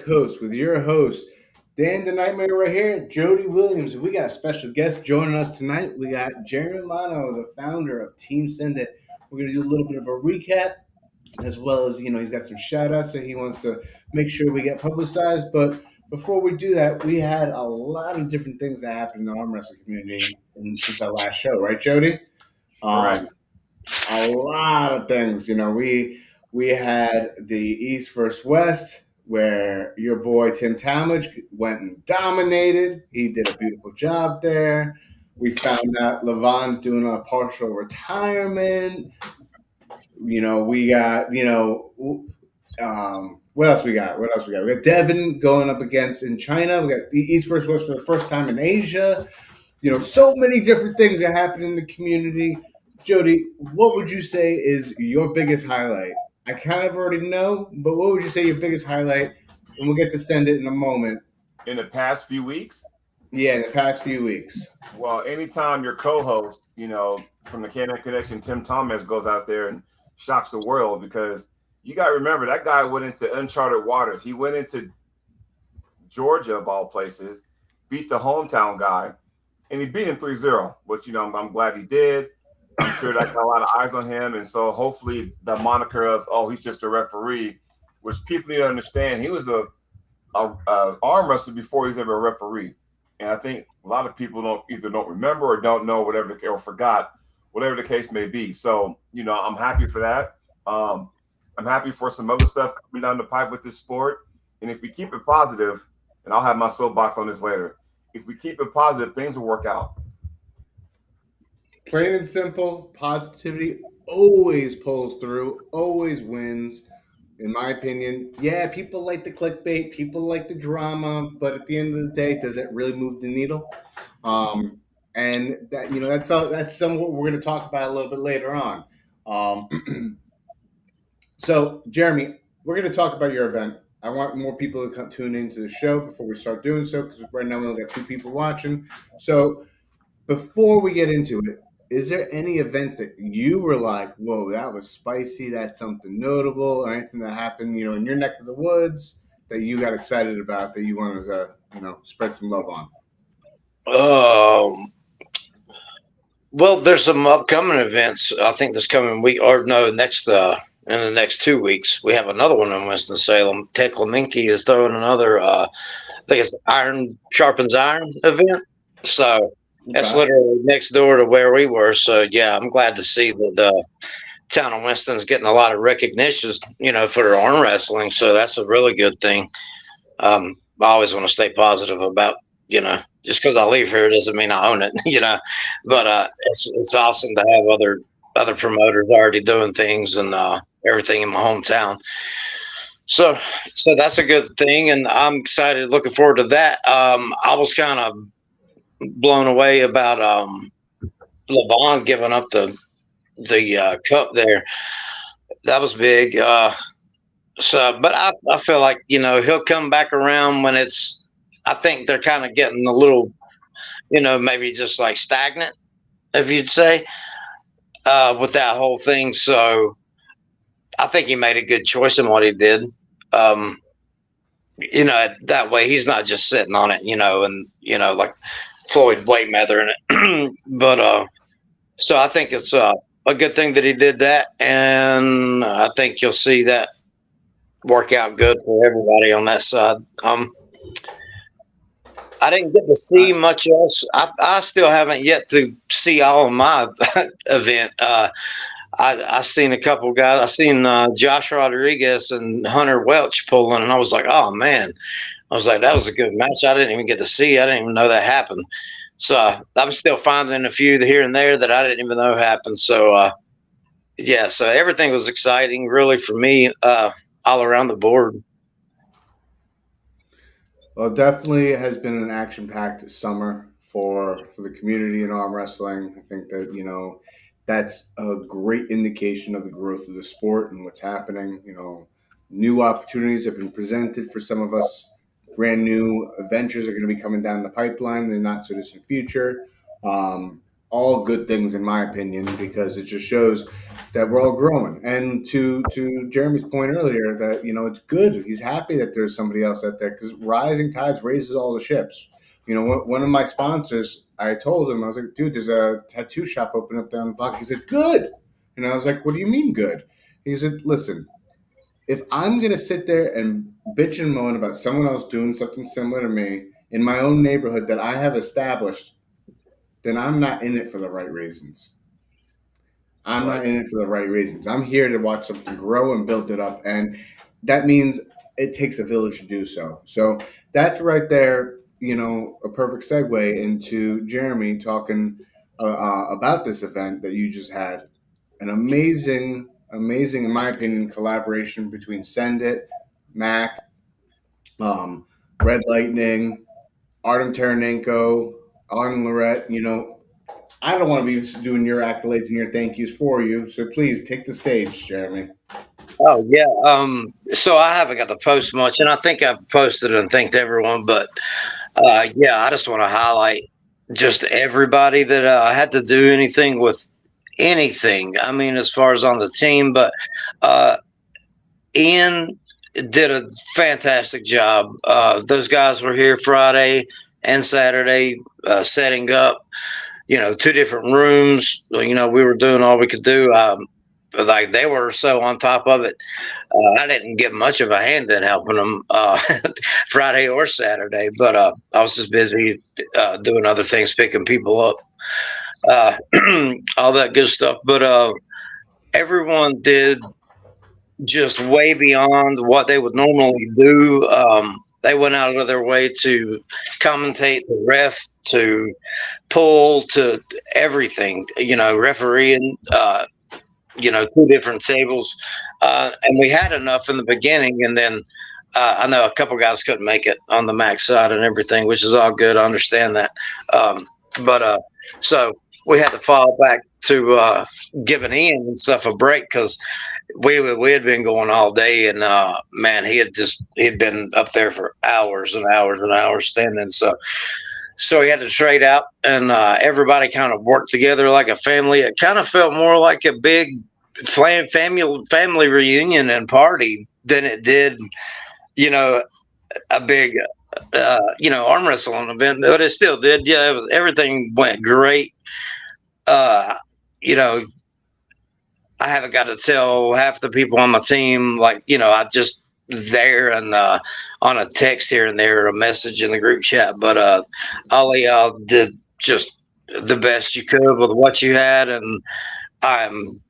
Coast with your host, Dan the Nightmare right here, Jody Williams. We got a special guest joining us tonight. We got Jeremy Mano, the founder of Team Send It. We're going to do a little bit of a recap as well as, he's got some shout outs that he wants to make sure we get publicized. But before we do that, we had a lot of different things that happened in the arm wrestling community since our last show, right, Jody? Correct. A lot of things. We had the East versus West, where your boy Tim Talmadge went and dominated. He did a beautiful job there. We found out Levon's doing a partial retirement. We got what else we got? What else we got? We got Devin going up against in China. We got East versus West for the first time in Asia. So many different things that happen in the community. Jody, what would you say is your biggest highlight? I kind of already know, but what would you say your biggest highlight? And we'll get to Send It in a moment. In the past few weeks? Yeah, in the past few weeks. Well, anytime your co-host, from the Canada Connection, Tim Thomas, goes out there and shocks the world, because you got to remember that guy went into uncharted waters. He went into Georgia, of all places, beat the hometown guy, and he beat him 3-0, which, I'm glad he did. I'm sure that got a lot of eyes on him. And so hopefully the moniker of, he's just a referee, which people need to understand. He was a arm wrestler before he's ever a referee. And I think a lot of people don't remember or don't know or forgot, whatever the case may be. So, I'm happy for that. I'm happy for some other stuff coming down the pipe with this sport. And if we keep it positive, and I'll have my soapbox on this later, if we keep it positive, things will work out. Plain and simple, positivity always pulls through, always wins, in my opinion. Yeah, people like the clickbait, people like the drama, but at the end of the day, does it really move the needle? And that that's some what we're going to talk about a little bit later on. So, Jeremy, we're going to talk about your event. I want more people to tune into the show before we start doing so, because right now we only got 2 people watching. So, before we get into it, is there any events that you were like, whoa, that was spicy, that's something notable, or anything that happened, in your neck of the woods that you got excited about that you wanted to, spread some love on? Well, there's some upcoming events. I think this coming week, or no, next in the next 2 weeks, we have another one in Winston-Salem. Ted Clemenke is throwing another, I think it's Iron Sharpens Iron event. So that's literally next door to where we were. So, yeah, I'm glad to see that the town of Winston's getting a lot of recognition, for their arm wrestling. So that's a really good thing. I always want to stay positive about, just because I live here doesn't mean I own it, But it's awesome to have other promoters already doing things and everything in my hometown. So that's a good thing, and I'm excited, looking forward to that. I was kind of blown away about Levon giving up the cup there. That was big. But I feel like he'll come back around when it's. I think they're kind of getting a little, maybe just like stagnant, if you'd say, with that whole thing. So I think he made a good choice in what he did. That way he's not just sitting on it, and like Floyd Mayweather in it. But so I think it's a good thing that he did that, and I think you'll see that work out good for everybody on that side. I didn't get to see much else. I still haven't yet to see all of my event. I seen a couple guys. I seen Josh Rodriguez and Hunter Welch pulling, and I was like, oh man. I was like, that was a good match. I didn't even get to see. I didn't even know that happened. So I'm still finding a few here and there that I didn't even know happened. So yeah, so everything was exciting, really, for me, all around the board. Well, it definitely has been an action-packed summer for the community in arm wrestling. I think that that's a great indication of the growth of the sport and what's happening. New opportunities have been presented for some of us. Brand new adventures are going to be coming down the pipeline in the not so distant future. all good things in my opinion, because it just shows that we're all growing. And to Jeremy's point earlier, that it's good. He's happy that there's somebody else out there, because rising tides raises all the ships. One of my sponsors, I told him, I was like, dude, there's a tattoo shop open up down the block. He said, good. And I was like, what do you mean good? He said, listen, if I'm gonna sit there and bitch and moan about someone else doing something similar to me in my own neighborhood that I have established, then I'm not in it for the right reasons. I'm Right. not in it for the right reasons. I'm here to watch something grow and build it up. And that means it takes a village to do so. So that's right there, a perfect segue into Jeremy talking about this event that you just had. An amazing, amazing, in my opinion, collaboration between Send It, Mac, um, Red Lightning, Artem Taranenko, Arden Lorette. I don't want to be doing your accolades and your thank yous for you. So please take the stage, Jeremy. Oh yeah. So I haven't got to post much, and I think I've posted and thanked everyone. But yeah, I just want to highlight just everybody that had to do anything with anything. I mean, as far as on the team, but uh, Ian did a fantastic job. Those guys were here Friday and Saturday, setting up. Two different rooms. We were doing all we could do. Like they were so on top of it. I didn't get much of a hand in helping them Friday or Saturday, but I was just busy doing other things, picking people up, uh, all that good stuff. But everyone did just way beyond what they would normally do. They went out of their way to commentate, the ref, to pull, to everything. Refereeing. Two different tables, and we had enough in the beginning, and then I know a couple guys couldn't make it on the max side and everything, which is all good. I understand that, but so we had to fall back to giving Ian and stuff a break, because we had been going all day, and man, he'd been up there for hours and hours and hours standing, so he had to trade out, and everybody kind of worked together like a family. It kind of felt more like a big family reunion and party than it did, a big, arm wrestling event. But it still did. Yeah, everything went great. Uh, you know, I haven't got to tell half the people on my team, like, I just there and on a text here and there, a message in the group chat. But all of y'all did just the best you could with what you had, and I'm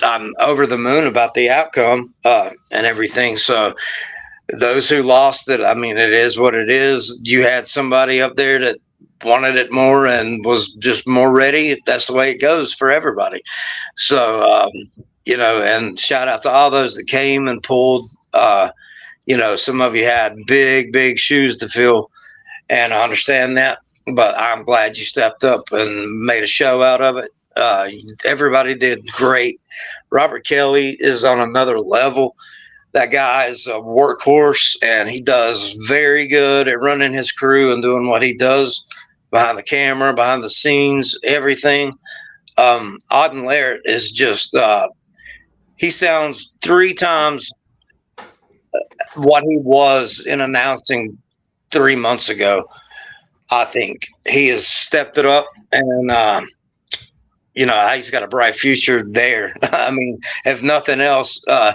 I'm over the moon about the outcome and everything. So those who lost it, I mean, it is what it is. You had somebody up there that wanted it more and was just more ready. That's the way it goes for everybody. So, and shout out to all those that came and pulled. Some of you had big, big shoes to fill, and I understand that. But I'm glad you stepped up and made a show out of it. Everybody did great. Robert Kelly is on another level. That guy is a workhorse, and he does very good at running his crew and doing what he does behind the camera, behind the scenes, everything. Auden Laird is just, he sounds 3 times what he was in announcing 3 months ago. I think he has stepped it up, and he's got a bright future there. I mean, if nothing else, and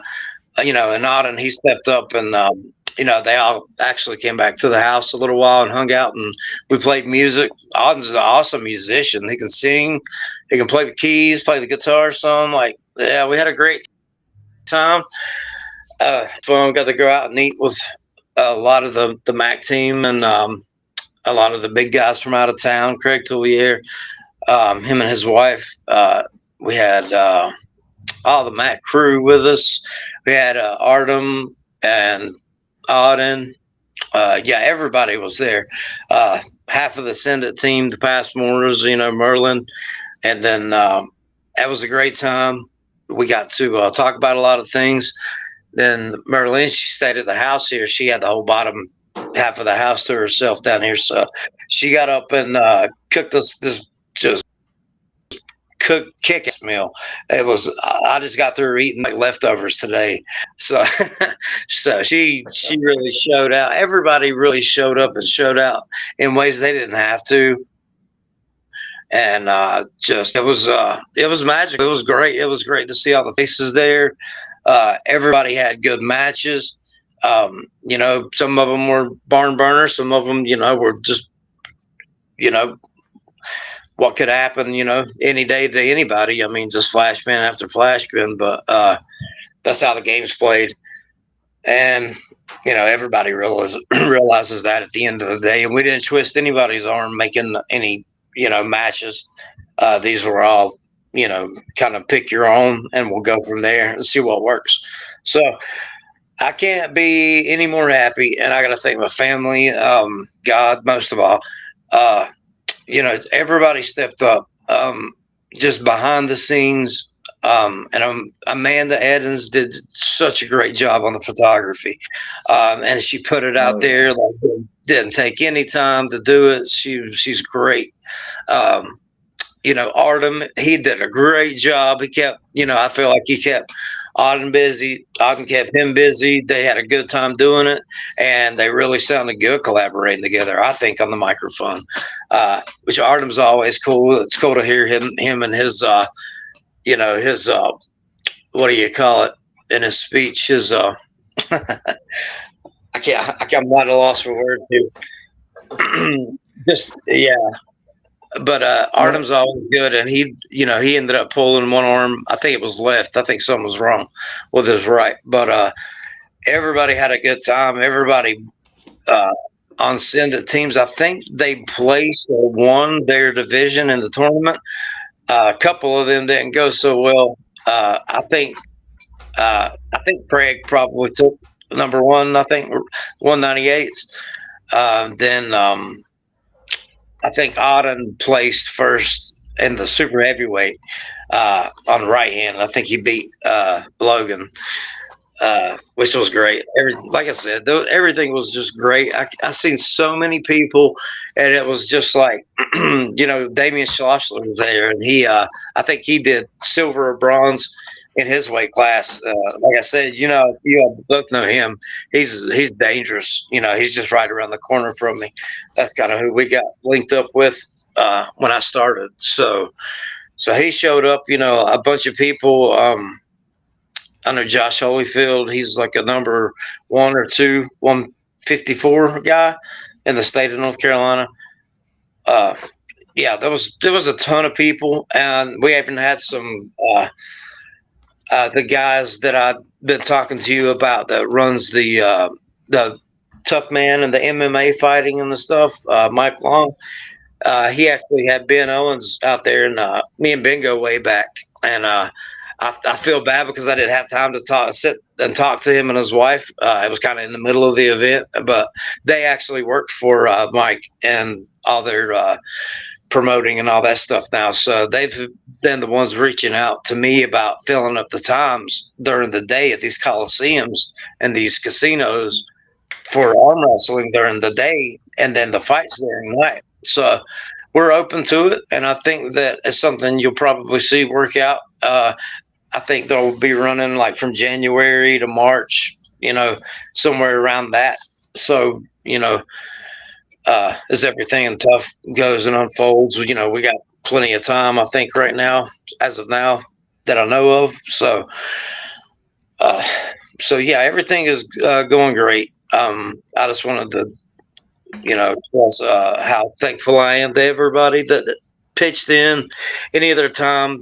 Auden, he stepped up, and they all actually came back to the house a little while and hung out, and we played music. Auden's an awesome musician. He can sing, he can play the keys, play the guitar some. Like, yeah, we had a great time. Fun. Got to go out and eat with a lot of the Mac team, and a lot of the big guys from out of town. Craig Tullier, him and his wife. We had all the Mac crew with us. We had Artem and Auden. Everybody was there. Half of the Send It team, the Passmores, Merlin, and then that was a great time. We got to talk about a lot of things. Then Merlin, she stayed at the house here. She had the whole bottom half of the house to herself down here. So she got up and cooked us this just cooked kick-ass meal. It was. I just got through eating like leftovers today, so so she really showed out. Everybody really showed up and showed out in ways they didn't have to, and just it was magical. It was great. It was great to see all the faces there. Everybody had good matches. Some of them were barn burners. Some of them, were just, you know, what could happen, any day to anybody. I mean, just flash pin after flash pin, but that's how the game's played. And, everybody realizes that at the end of the day. And we didn't twist anybody's arm making any, matches. These were all, kind of pick your own, and we'll go from there and see what works. So I can't be any more happy. And I got to thank my family, God, most of all. Everybody stepped up, just behind the scenes. And Amanda Edens did such a great job on the photography. And she put it out there, like, didn't take any time to do it. She's great. Artem, he did a great job. He kept, I feel like he kept Auden busy. Auden kept him busy. They had a good time doing it, and they really sounded good collaborating together, I think, on the microphone, which Artem's always cool. It's cool to hear him and his, his, what do you call it in his speech? His, I'm not a loss for words here. Just, yeah. But Artem's always good, and he ended up pulling one arm. I think it was left. I think something was wrong with his right. But everybody had a good time. Everybody on Sendit teams, I think they placed or won their division in the tournament. A couple of them didn't go so well. I think Craig probably took number one. I think 198s. Then. I think Auden placed first in the super heavyweight on the right hand. I think he beat Logan, which was great. Like I said, everything was just great. I seen so many people, and it was just like, Damian Schlossler was there, and I think he did silver or bronze in his weight class. Like I said, you both know him. He's dangerous. He's just right around the corner from me. That's kind of who we got linked up with when I started. So he showed up. A bunch of people. I know Josh Holyfield. He's like a number 1 or 2, 154 guy in the state of North Carolina. Yeah, there was a ton of people, and we even had some. The guys that I've been talking to you about that runs the Tough Man and the MMA fighting and the stuff, Mike Long, he actually had Ben Owens out there, and me and Ben go way back. And I feel bad because I didn't have time to sit and talk to him and his wife. It was kind of in the middle of the event, but they actually worked for Mike and all their promoting and all that stuff now. So they've been the ones reaching out to me about filling up the times during the day at these coliseums and these casinos for arm wrestling during the day, and then the fights during the night. So we're open to it, and I think that it's something you'll probably see work out. I think they'll be running like from January to March, somewhere around that. So, as everything in Tough goes and unfolds, we got plenty of time, I think, right now, as of now, that I know of. So yeah, everything is going great. I just wanted to, express how thankful I am to everybody that pitched in any other time.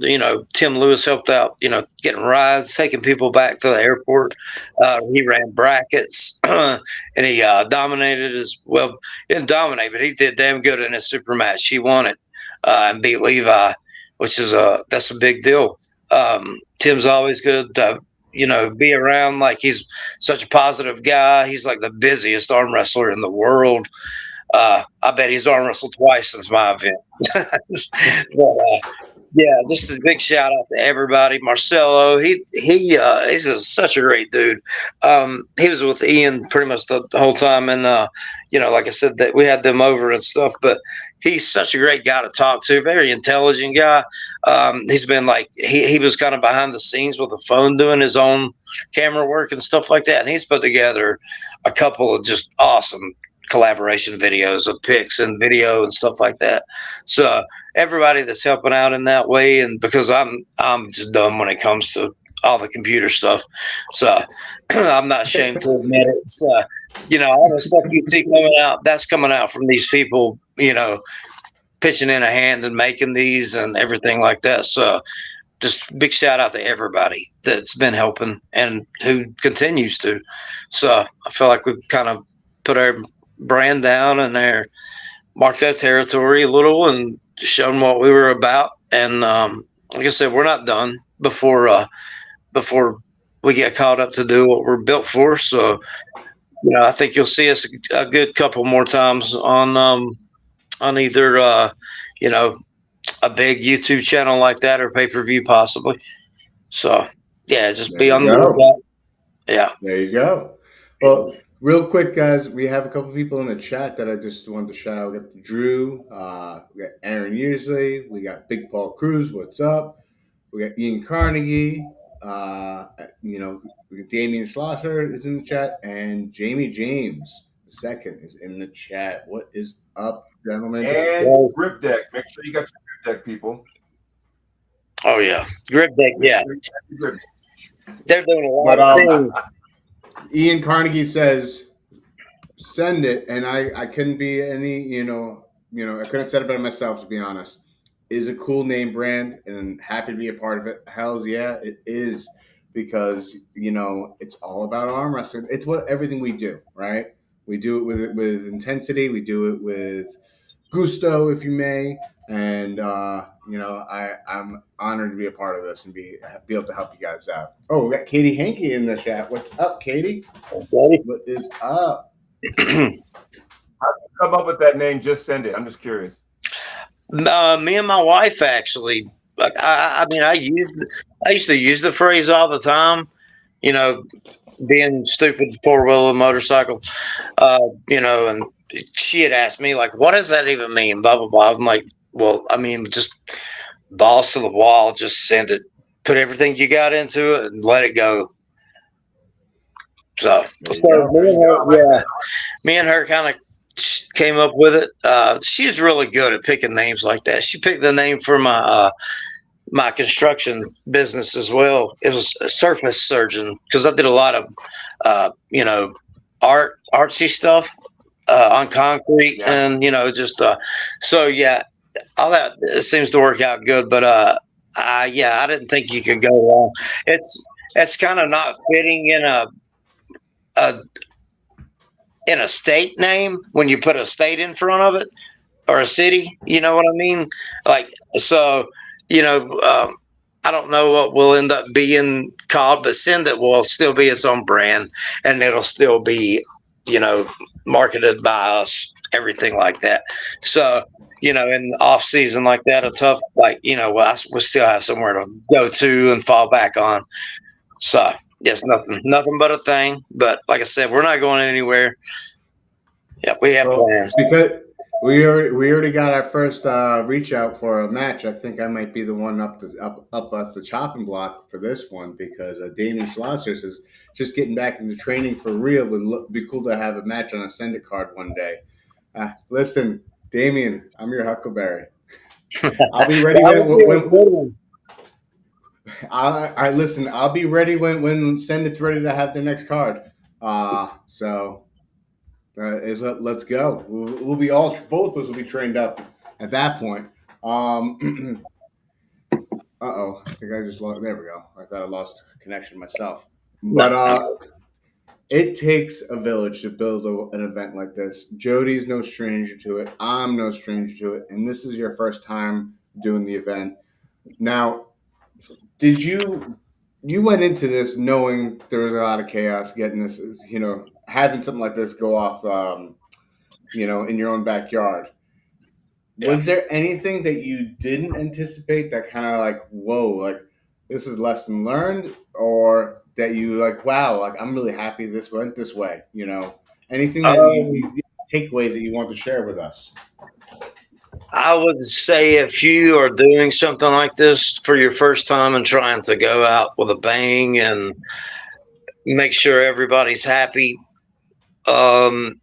Tim Lewis helped out, getting rides, taking people back to the airport. He ran brackets and he dominated as well. He didn't dominate, but he did damn good in his super match. He won it and beat Levi, which is that's a big deal. Tim's always good to, be around. Like, he's such a positive guy. He's like the busiest arm wrestler in the world. I bet he's arm wrestled twice since my event. But Yeah, just a big shout out to everybody. Marcelo, such a great dude. He was with Ian pretty much the whole time, and like I said, that we had them over and stuff. But he's such a great guy to talk to. Very intelligent guy. He's been like he was kind of behind the scenes with the phone doing his own camera work and stuff like that. And he's put together a couple of just awesome collaboration videos of pics and video and stuff like that. So everybody that's helping out in that way, and because I'm just dumb when it comes to all the computer stuff, so I'm not ashamed to admit it. So, all the stuff you see coming out, that's coming out from these people, pitching in a hand and making these and everything like that. So just big shout out to everybody that's been helping and who continues to. So I feel like we've kind of put our brand down and marked that territory a little and shown what we were about. And like I said, we're not done before we get caught up to do what we're built for. So I think you'll see us a good couple more times on either a big YouTube channel like that or pay-per-view possibly. So yeah, just be on the lookout. Yeah. There you go. Well, real quick, guys, we have a couple people in the chat that I just wanted to shout out. We got Drew, we got Aaron Usley, we got Big Paul Cruz, what's up? We got Ian Carnegie, we got Damian Schlosser is in the chat, and Jamie James the second is in the chat. What is up, gentlemen? And Grip Deck. Make sure you got your Grip Deck, people. Oh yeah, Grip Deck. Yeah, they're doing a lot of things. Ian Carnegie says, "Send it," and I couldn't be any, I couldn't have said it better myself, to be honest. It is a cool name brand, and I'm happy to be a part of it. Hell's yeah, it is, because it's all about arm wrestling. It's what everything we do, right? We do it with intensity. We do it with gusto, if you may. And I'm honored to be a part of this and be able to help you guys out. Oh, we got Katie Hankey in the chat. What's up, Katie? What is up? How did you come up with that name? Just Send It. I'm just curious. Me and my wife actually. I used to use the phrase all the time. Being stupid four-wheeler motorcycle. And she had asked me, like, what does that even mean? Blah, blah, blah. I'm like, well, I mean, just balls to the wall, just send it. Put everything you got into it and let it go. So me and her kind of came up with it. She's really good at picking names like that. She picked the name for my construction business as well. It was a surface surgeon, because I did a lot of artsy stuff on concrete, and so yeah, all that seems to work out good. But I didn't think you could go wrong. It's kind of not fitting in a state name when you put a state in front of it, or a city. You know what I mean? Like, so. I don't know what will end up being called, but Send It will still be its own brand, and it'll still be, marketed by us, everything like that. So, in the off season like that, a tough, like, we still have somewhere to go to and fall back on. So yes, nothing but a thing. But like I said, we're not going anywhere. Yeah, we have plans. Because we already got our first reach out for a match. I think I might be the one up us the chopping block for this one, because Damian Schlosser says just getting back into training for real would be cool to have a match on a Send It card one day. Listen, Damian, I'm your Huckleberry. I'll be ready when I'll be ready when Send It's ready to have their next card. Let's go. We'll be both of us will be trained up at that point. I think I just lost. There we go. I thought I lost connection myself. But it takes a village to build an event like this. Jody's no stranger to it. I'm no stranger to it. And this is your first time doing the event. Now, did you went into this knowing there was a lot of chaos getting this, having something like this go off, in your own backyard. Was there anything that you didn't anticipate that kind of like, whoa, like this is lesson learned, or that you like, wow, like I'm really happy this went this way, you know? Anything that Um, you takeaways that you want to share with us? I would say if you are doing something like this for your first time and trying to go out with a bang and make sure everybody's happy, um,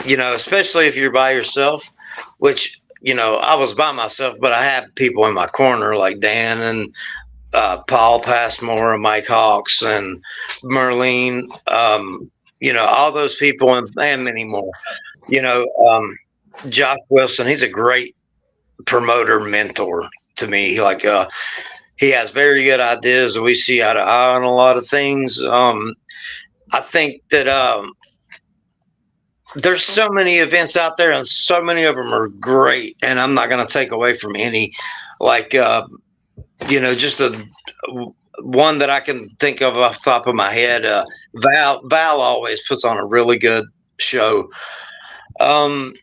especially if you're by yourself, which, I was by myself, but I had people in my corner like Dan and Paul Passmore and Mike Hawks and Merlene, all those people and many more. You know, Josh Wilson, he's a great promoter mentor to me. Like, he has very good ideas. We see eye to eye on a lot of things. I think that there's so many events out there, and so many of them are great. And I'm not going to take away from any. Like, just a one that I can think of off the top of my head. Val always puts on a really good show. Um,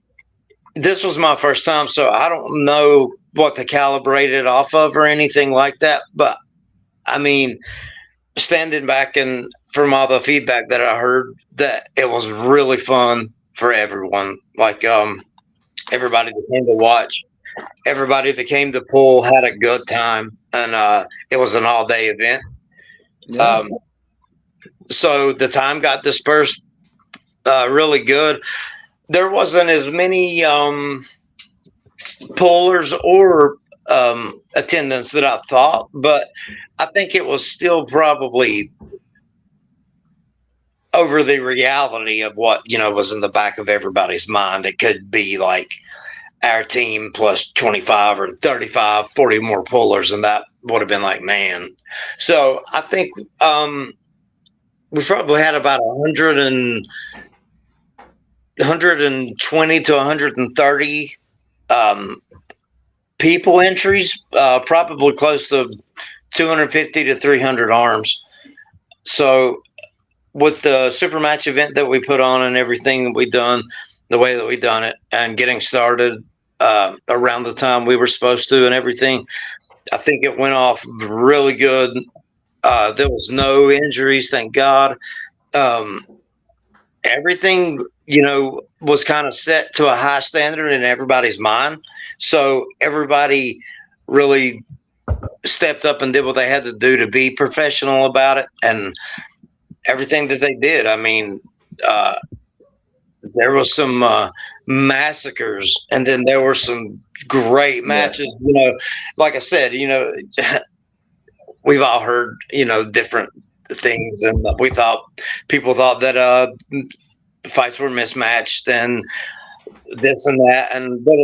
this was my first time, so I don't know what to calibrate it off of or anything like that. But I mean, standing back and from all the feedback that I heard, that it was really fun for everyone. Like, everybody that came to watch, everybody that came to pull had a good time, and it was an all day event. Yeah. So the time got dispersed really good. There wasn't as many pullers or attendance that I thought, but I think it was still probably over the reality of what was in the back of everybody's mind. It could be like our team plus 25 or 35, 40 more pullers, and that would have been like, man. So I think we probably had about 120 to 130 people entries, probably close to 250 to 300 arms. So with the super match event that we put on and everything that we done, the way that we done it, and getting started around the time we were supposed to and everything, I think it went off really good. There was no injuries, thank God. Everything, was kind of set to a high standard in everybody's mind. So everybody really stepped up and did what they had to do to be professional about it, and everything that they did. I mean, there was some massacres, and then there were some great matches. Like I said, we've all heard, different things, and people thought that fights were mismatched and this and that, and but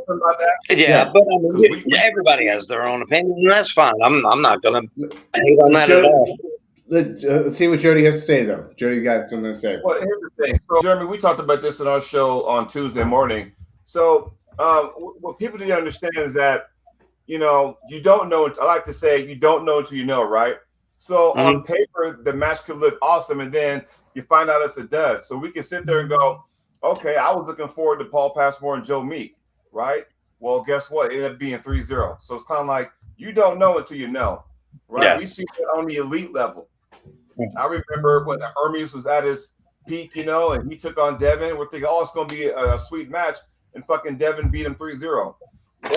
but I mean, everybody has their own opinion, and that's fine. I'm not gonna hate on that at all. Let's see what Jody has to say, though. Jody got something to say. Well, here's the thing. So, Jeremy, we talked about this in our show on Tuesday morning. So, what people need to understand is that, you don't know. I like to say, you don't know until you know, right? So, on paper, the match could look awesome, and then you find out it's a dud. So, we can sit there and go, okay, I was looking forward to Paul Passmore and Joe Meek, right? Well, guess what? It ended up being 3-0. So, it's kind of like you don't know until you know, right? Yeah. We see it on the elite level. I remember when Hermes was at his peak, and he took on Devin. We're thinking, it's going to be a sweet match, and fucking Devin beat him 3-0.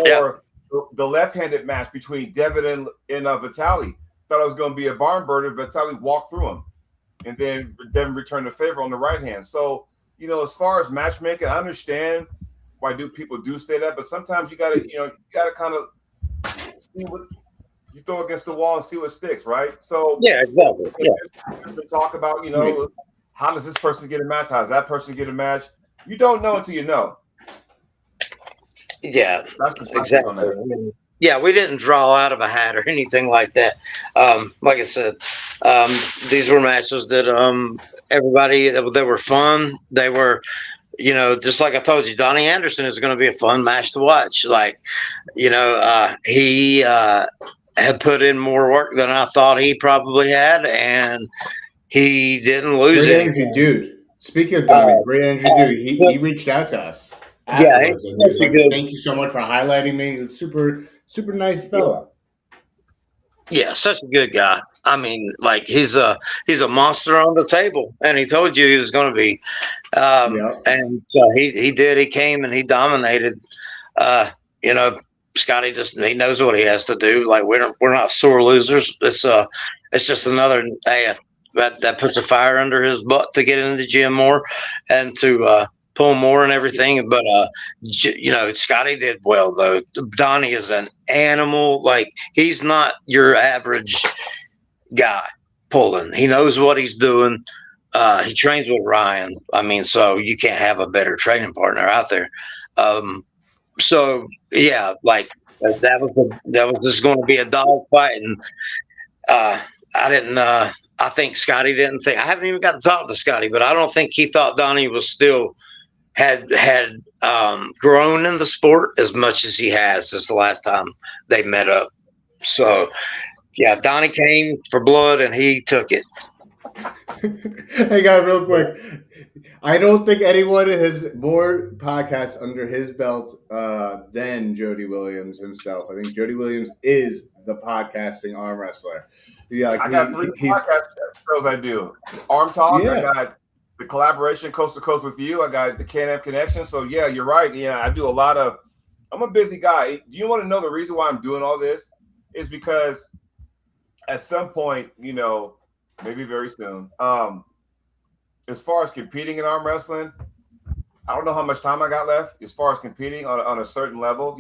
Or the left-handed match between Devin and Vitaly. Thought it was going to be a barn burner. Vitaly walked through him, and then Devin returned the favor on the right hand. So, as far as matchmaking, I understand why people do say that, but sometimes you got to kind of see what you throw against the wall and see what sticks, right? So yeah, exactly. Talk about, how does this person get a match? How does that person get a match? You don't know until you know. Yeah, exactly. Yeah, we didn't draw out of a hat or anything like that. Like I said, these were matches that everybody, they were fun. They were, just like I told you, Donnie Anderson is going to be a fun match to watch. Like, he had put in more work than I thought he probably had, and he didn't lose Great anything. energy, dude. Speaking of Donnie, great energy, dude. He reached out to us. Yeah, he's afterwards, and he was such a like, good. "Thank you so much for highlighting me." He was super nice Yeah, fella. yeah, such a good guy. I mean, like he's a monster on the table, and he told you he was going to be. Yeah. And so he did. He came and he dominated. Uh, you know, Scotty just he knows what he has to do. Like we're not sore losers. It's just another that puts a fire under his butt to get in the gym more and to pull more and everything. But Scotty did well though. Donnie is an animal. Like he's not your average guy pulling. He knows what he's doing. He trains with Ryan. I mean, so you can't have a better training partner out there. So yeah, like that was just going to be a dog fight, and uh, I didn't. I think Scotty didn't think. I haven't even got to talk to Scotty, but I don't think he thought Donnie was still had grown in the sport as much as he has since the last time they met up. So yeah, Donnie came for blood and he took it. Hey, guys, real quick. I don't think anyone has more podcasts under his belt than Jody Williams himself. I think Jody Williams is the podcasting arm wrestler. Yeah, like I got three he's podcast shows I do. Arm Talk. I yeah. got the collaboration coast to coast with you. I got the Can-Am Connection. So yeah, you're right. Yeah, I do a lot of. I'm a busy guy. Do you want to know the reason why I'm doing all this? Is because at some point, maybe very soon, as far as competing in arm wrestling, I don't know how much time I got left as far as competing on a certain level,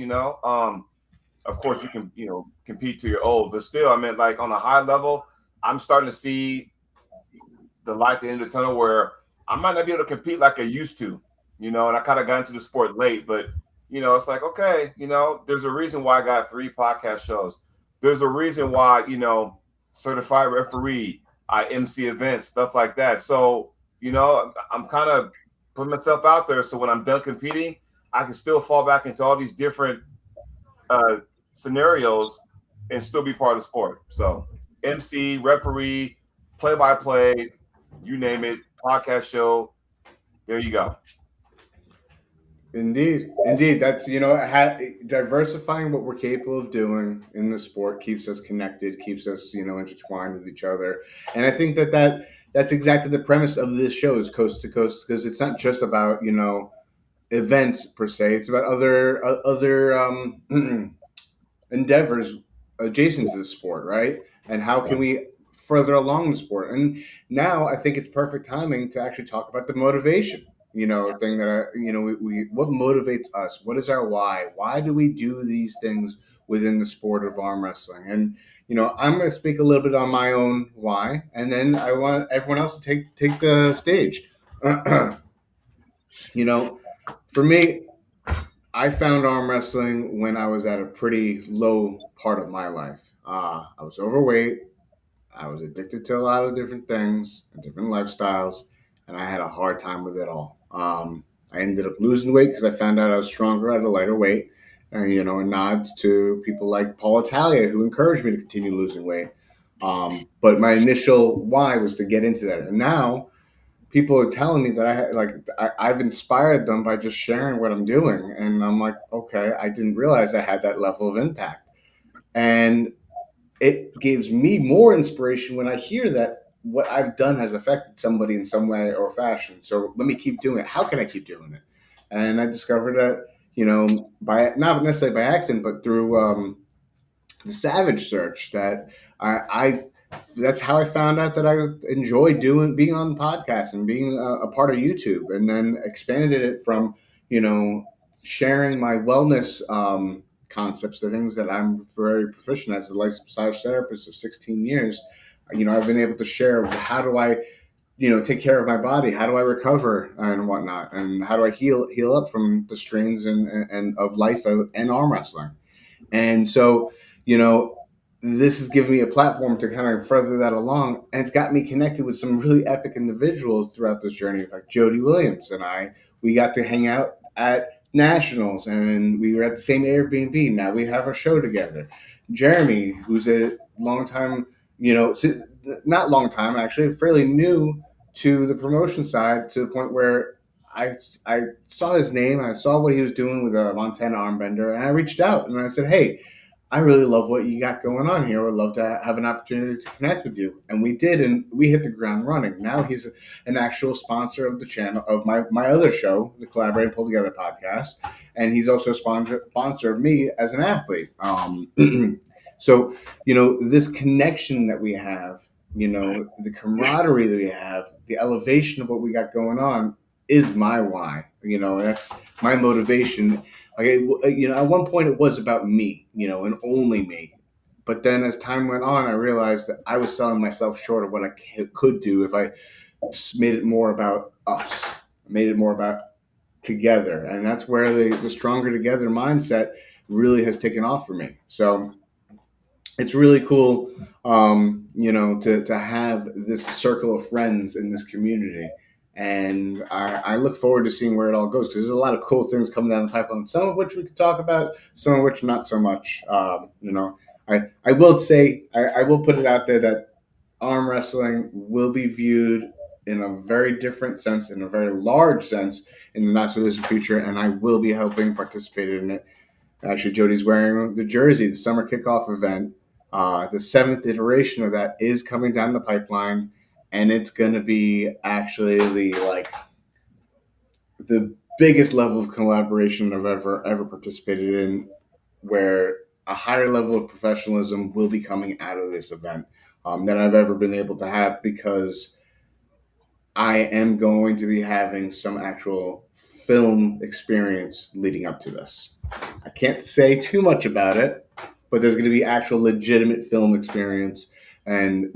of course you can, compete to your old, but still, I mean, like on a high level, I'm starting to see the light at the end of the tunnel where I might not be able to compete like I used to, and I kind of got into the sport late, but it's like, okay, there's a reason why I got 3 podcast shows. There's a reason why, certified referee, I MC events, stuff like that. So, I'm kind of putting myself out there. So when I'm done competing, I can still fall back into all these different scenarios and still be part of the sport. So MC, referee, play-by-play, you name it, podcast show. There you go. Indeed. That's diversifying what we're capable of doing in the sport keeps us connected, keeps us intertwined with each other, and I think that's exactly the premise of this show is coast to coast because it's not just about events per se. It's about other endeavors adjacent to the sport, right? And how can we further along the sport? And now I think it's perfect timing to actually talk about the motivation, thing that we what motivates us? What is our why? Why do we do these things within the sport of arm wrestling? And I'm going to speak a little bit on my own why, and then I want everyone else to take the stage. For me, I found arm wrestling when I was at a pretty low part of my life. I was overweight. I was addicted to a lot of different things, different lifestyles, and I had a hard time with it all. I ended up losing weight because I found out I was stronger at a lighter weight. And, and nods to people like Paul Italia who encouraged me to continue losing weight. But my initial why was to get into that. And now people are telling me that I've inspired them by just sharing what I'm doing, and I'm like, okay, I didn't realize I had that level of impact, and it gives me more inspiration when I hear that what I've done has affected somebody in some way or fashion. So let me keep doing it. How can I keep doing it? And I discovered that by not necessarily by accident, but through the Savage search that I that's how I found out that I enjoy being on the podcast and being a part of YouTube, and then expanded it from sharing my wellness concepts, the things that I'm very proficient as a licensed massage therapist of 16 years. I've been able to share how do I take care of my body, how do I recover and whatnot, and how do I heal up from the strains and of life and arm wrestling. And so, this has given me a platform to kind of further that along. And it's got me connected with some really epic individuals throughout this journey, like Jody Williams and I. We got to hang out at Nationals and we were at the same Airbnb. Now we have our show together. Jeremy, who's a long time, not long time, actually, fairly new to the promotion side to the point where I saw his name. I saw what he was doing with a Montana Armbender, and I reached out and I said, "Hey, I really love what you got going on here. I'd love to have an opportunity to connect with you." And we did, and we hit the ground running. Now he's an actual sponsor of the channel of my other show, the Collaborate and Pull Together podcast, and he's also a sponsor of me as an athlete. So this connection that we have, the camaraderie that we have, the elevation of what we got going on is my why. That's my motivation. Like, at one point it was about me, and only me. But then as time went on, I realized that I was selling myself short of what I could do if I just made it more about us, made it more about together. And that's where the stronger together mindset really has taken off for me. So it's really cool, to have this circle of friends in this community. And I look forward to seeing where it all goes, because there's a lot of cool things coming down the pipeline, some of which we could talk about, some of which not so much. I will say, I will put it out there that arm wrestling will be viewed in a very different sense, in a very large sense, in the not so distant future, and I will be helping participate in it. Actually, Jody's wearing the jersey, the summer kickoff event. The seventh iteration of that is coming down the pipeline, and it's going to be actually the biggest level of collaboration I've ever participated in, where a higher level of professionalism will be coming out of this event than I've ever been able to have, because I am going to be having some actual film experience leading up to this. I can't say too much about it, but there's going to be actual legitimate film experience. And,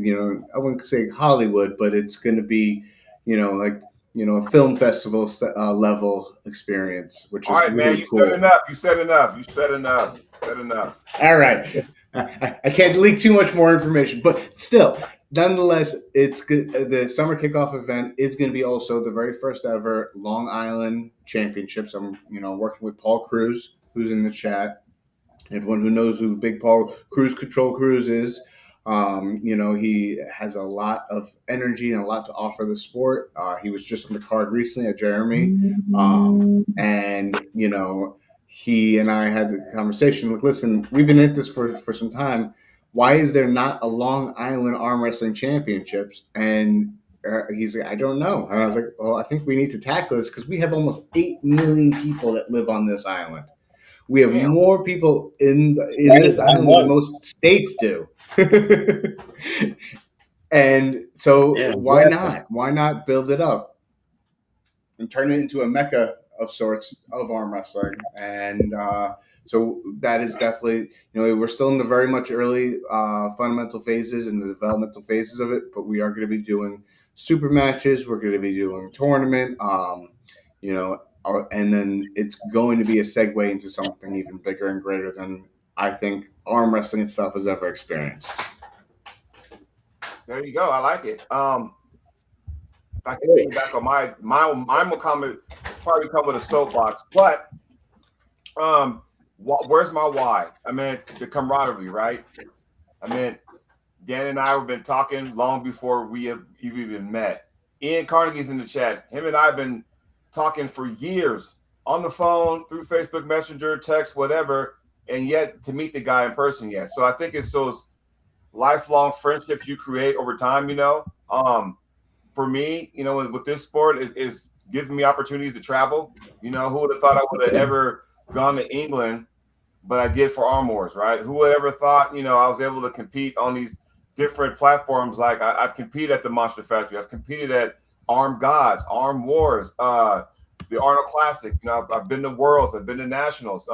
I wouldn't say Hollywood, but it's going to be, a film festival level experience, which All is right, man. really You cool. said enough. You said enough. You said enough. Said enough. All right. I can't leak too much more information, but still, nonetheless, it's good. The summer kickoff event is going to be also the very first ever Long Island Championships. I'm, working with Paul Cruz, who's in the chat. Everyone who knows who Big Paul Control Cruz is, he has a lot of energy and a lot to offer the sport. He was just on the card recently at Jeremy, and he and I had a conversation. Like, listen, we've been at this for some time. Why is there not a Long Island Arm Wrestling Championships? And he's like, I don't know. And I was like, well, I think we need to tackle this, because we have almost 8 million people that live on this island. We have more people in this island than most states do. And so why not? Why not build it up and turn it into a mecca of sorts of arm wrestling? And so that is definitely, we're still in the very much early fundamental phases and the developmental phases of it, but we are going to be doing super matches. We're going to be doing tournament, and then it's going to be a segue into something even bigger and greater than I think arm wrestling itself has ever experienced. There you go. I like it. If I can think back on mine will probably come with a soapbox, but where's my why? I mean, the camaraderie, right? I mean, Dan and I have been talking long before you've even met. Ian Carnegie's in the chat. Him and I have been talking for years on the phone, through Facebook Messenger, text, whatever, and yet to meet the guy in person yet. So I think it's those lifelong friendships you create over time, For me, with this sport is giving me opportunities to travel. Who would have thought I would have ever gone to England, but I did for Arm Wars, right? Who would ever thought, I was able to compete on these different platforms? Like I've competed at the Monster Factory. I've competed at Arm Gods, Arm Wars, the Arnold Classic. I've been to Worlds. I've been to Nationals.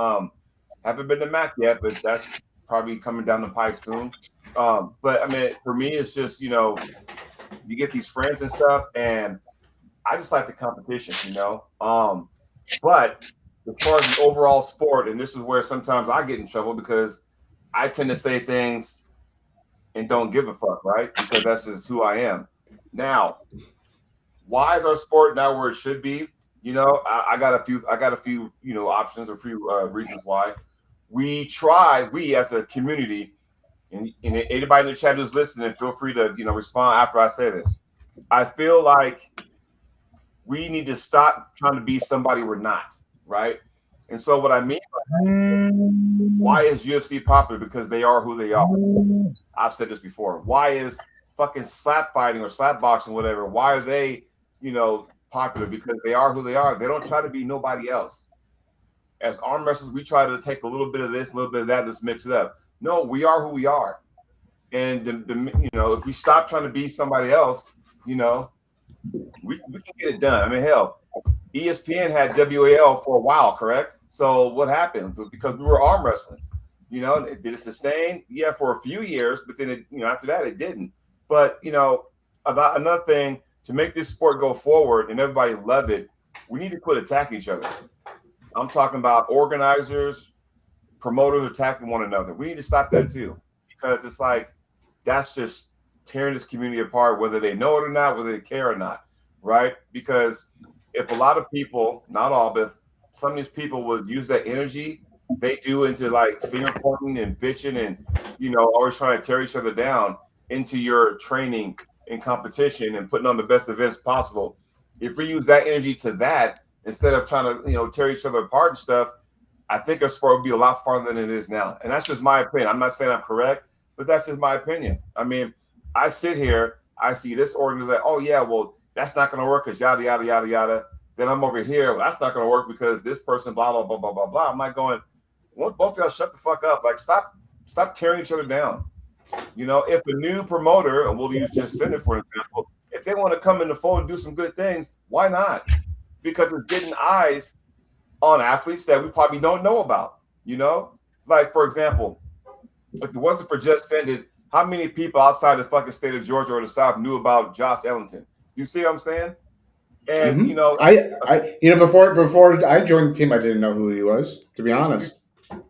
Haven't been to MAC yet, but that's probably coming down the pipe soon. But I mean, for me, it's just, you get these friends and stuff, and I just like the competition, But as far as the overall sport, and this is where sometimes I get in trouble, because I tend to say things and don't give a fuck, right? Because that's just who I am. Now, why is our sport not where it should be? I got a few options, or a few reasons why. We as a community, and anybody in the chat who's listening, feel free to respond after I say this. I feel like we need to stop trying to be somebody we're not, right? And so what I mean by that, why is UFC popular? Because they are who they are. I've said this before. Why is fucking slap fighting or slap boxing, whatever, why are they, popular? Because they are who they are. They don't try to be nobody else. As arm wrestlers, we try to take a little bit of this, a little bit of that, let's mix it up. No, we are who we are. And if we stop trying to be somebody else, we can get it done. I mean, hell, ESPN had WAL for a while, correct? So what happened? Because we were arm wrestling. Did it sustain? Yeah, for a few years, but then after that it didn't. But another thing, to make this sport go forward and everybody love it, we need to quit attacking each other. I'm talking about organizers, promoters attacking one another. We need to stop that too, because it's like that's just tearing this community apart, whether they know it or not, whether they care or not, right? Because if a lot of people, not all, but some of these people would use that energy they do into like finger pointing and bitching and always trying to tear each other down into your training and competition and putting on the best events possible. If we use that energy to that instead of trying to tear each other apart and stuff, I think our sport would be a lot farther than it is now. And that's just my opinion. I'm not saying I'm correct, but that's just my opinion. I mean, I sit here, I see this organization, oh yeah, well, that's not going to work because yada, yada, yada, yada. Then I'm over here, well, that's not going to work because this person, blah, blah, blah, blah, blah, blah. I'm like going, won't both of y'all shut the fuck up? Like, stop tearing each other down. If a new promoter, and we'll use Just Send for example, if they want to come in the fold and do some good things, why not? Because it's getting eyes on athletes that we probably don't know about. Like, for example, if it wasn't for Just Send It, how many people outside the fucking state of Georgia or the South knew about Josh Ellington? You see what I'm saying? And before I joined the team, I didn't know who he was, to be honest.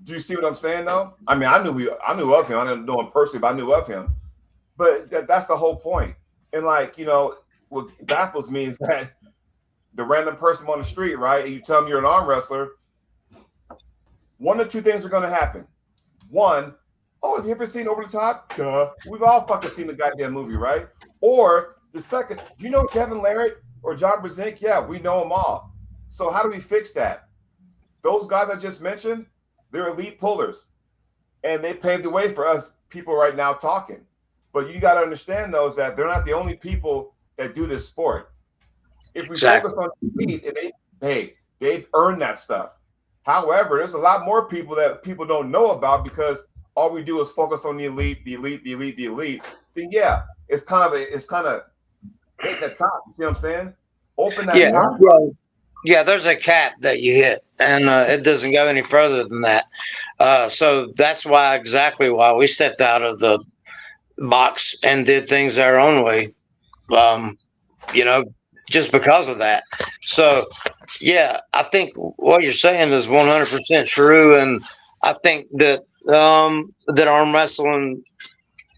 Do you see what I'm saying, though? I mean, I knew of him. I didn't know him personally, but I knew of him. But that's the whole point. And what baffles me is that the random person on the street, right? And you tell them you're an arm wrestler. One of two things are going to happen. One, oh, have you ever seen Over the Top? Duh. We've all fucking seen the goddamn movie, right? Or the second, do you know Kevin Larrett or John Brzezinski? Yeah, we know them all. So how do we fix that? Those guys I just mentioned, they're elite pullers. And they paved the way for us people right now talking. But you got to understand, though, is that they're not the only people that do this sport. If we focus on elite, they've earned that stuff. However, there's a lot more people that people don't know about because all we do is focus on the elite. Then yeah, it's kind of hitting the top. You see what I'm saying? Open that door. Yeah, there's a cap that you hit, and it doesn't go any further than that. So that's exactly why we stepped out of the box and did things our own way. Just because of that. So, yeah, I think what you're saying is 100% true, and I think that that arm wrestling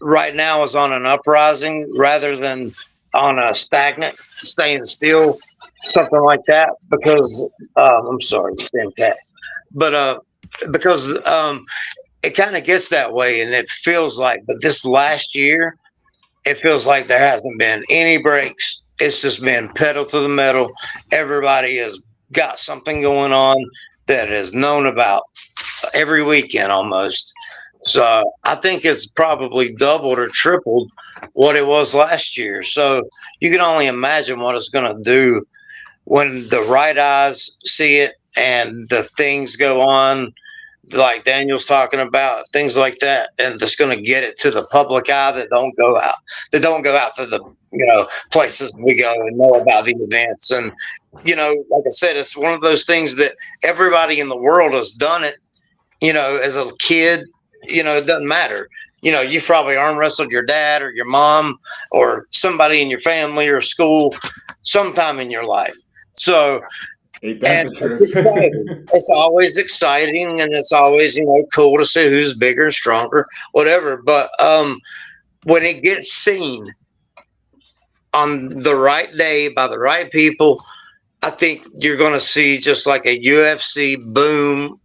right now is on an uprising rather than on a stagnant, staying still, something like that. Because I'm sorry, cat, but because it kind of gets that way, and it feels like. But this last year, it feels like there hasn't been any breaks. It's just been pedal to the metal. Everybody has got something going on that is known about every weekend almost. So I think it's probably doubled or tripled what it was last year. So you can only imagine what it's going to do when the right eyes see it and the things go on, like Daniel's talking about, things like that, and that's going to get it to the public eye that don't go out to the places we go and know about the events. And like I said, it's one of those things that everybody in the world has done it. As a kid, it doesn't matter. You've probably arm wrestled your dad or your mom or somebody in your family or school sometime in your life. So. It's always exciting, and it's always cool to see who's bigger and stronger, whatever. But when it gets seen on the right day by the right people, I think you're going to see just like a UFC boom,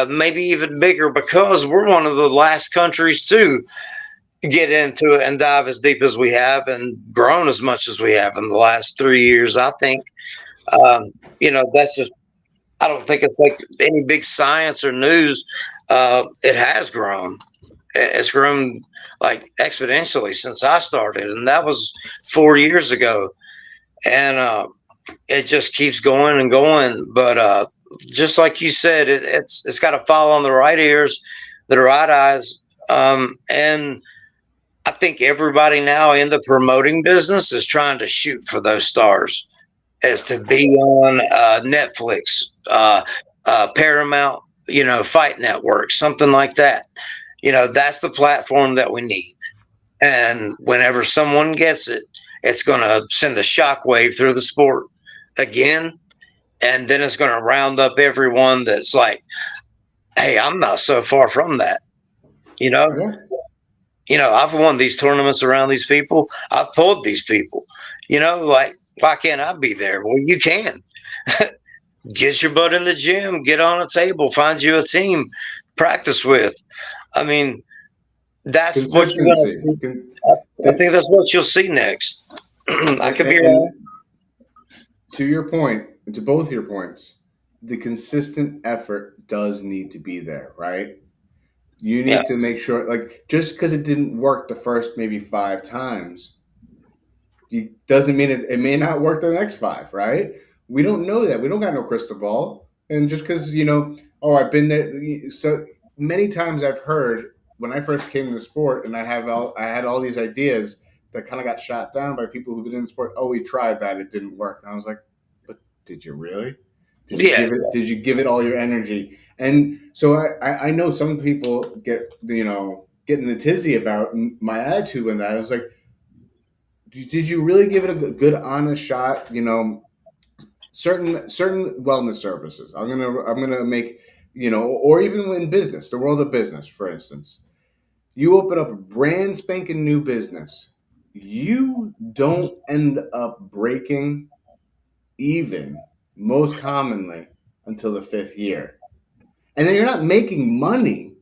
maybe even bigger, because we're one of the last countries to get into it and dive as deep as we have and grown as much as we have in the last 3 years. I think, that's just, I don't think it's like any big science or news. It has grown. It's grown like exponentially since I started, and that was 4 years ago. And it just keeps going and going. But just like you said, it's got to fall on the right ears, the right eyes, and I think everybody now in the promoting business is trying to shoot for those stars, as to be on Netflix, Paramount, Fight Network, something like that. That's the platform that we need. And whenever someone gets it, it's going to send a shockwave through the sport again. And then it's going to round up everyone that's like, hey, I'm not so far from that. You know, Yeah. I've won these tournaments around these people. I've pulled these people. Like, why can't I be there? Well, you can. Get your butt in the gym, get on a table, find you a team, practice with. I mean, that's what you're going to Consistency. see. I think that's what you'll see next. I could be wrong. And to your point, to both your points, the consistent effort does need to be there, right? You Yeah. need to make sure, like, just because it didn't work the first maybe 5 times, doesn't mean it may not work the next 5, right? We don't know that. We don't got no crystal ball. And just because, oh, I've been there. So many times I've heard when I first came to the sport and I had all these ideas that kind of got shot down by people who've been in the sport. Oh, we tried that. It didn't work. And I was like, but did you really? Yeah. Did you give it all your energy? And so I know some people get, getting the tizzy about my attitude in that. I was like, did you really give it a good honest shot? Certain wellness services. I'm gonna make, or even in business, the world of business, for instance. You open up a brand spanking new business. You don't end up breaking even most commonly until the 5th year. And then you're not making money.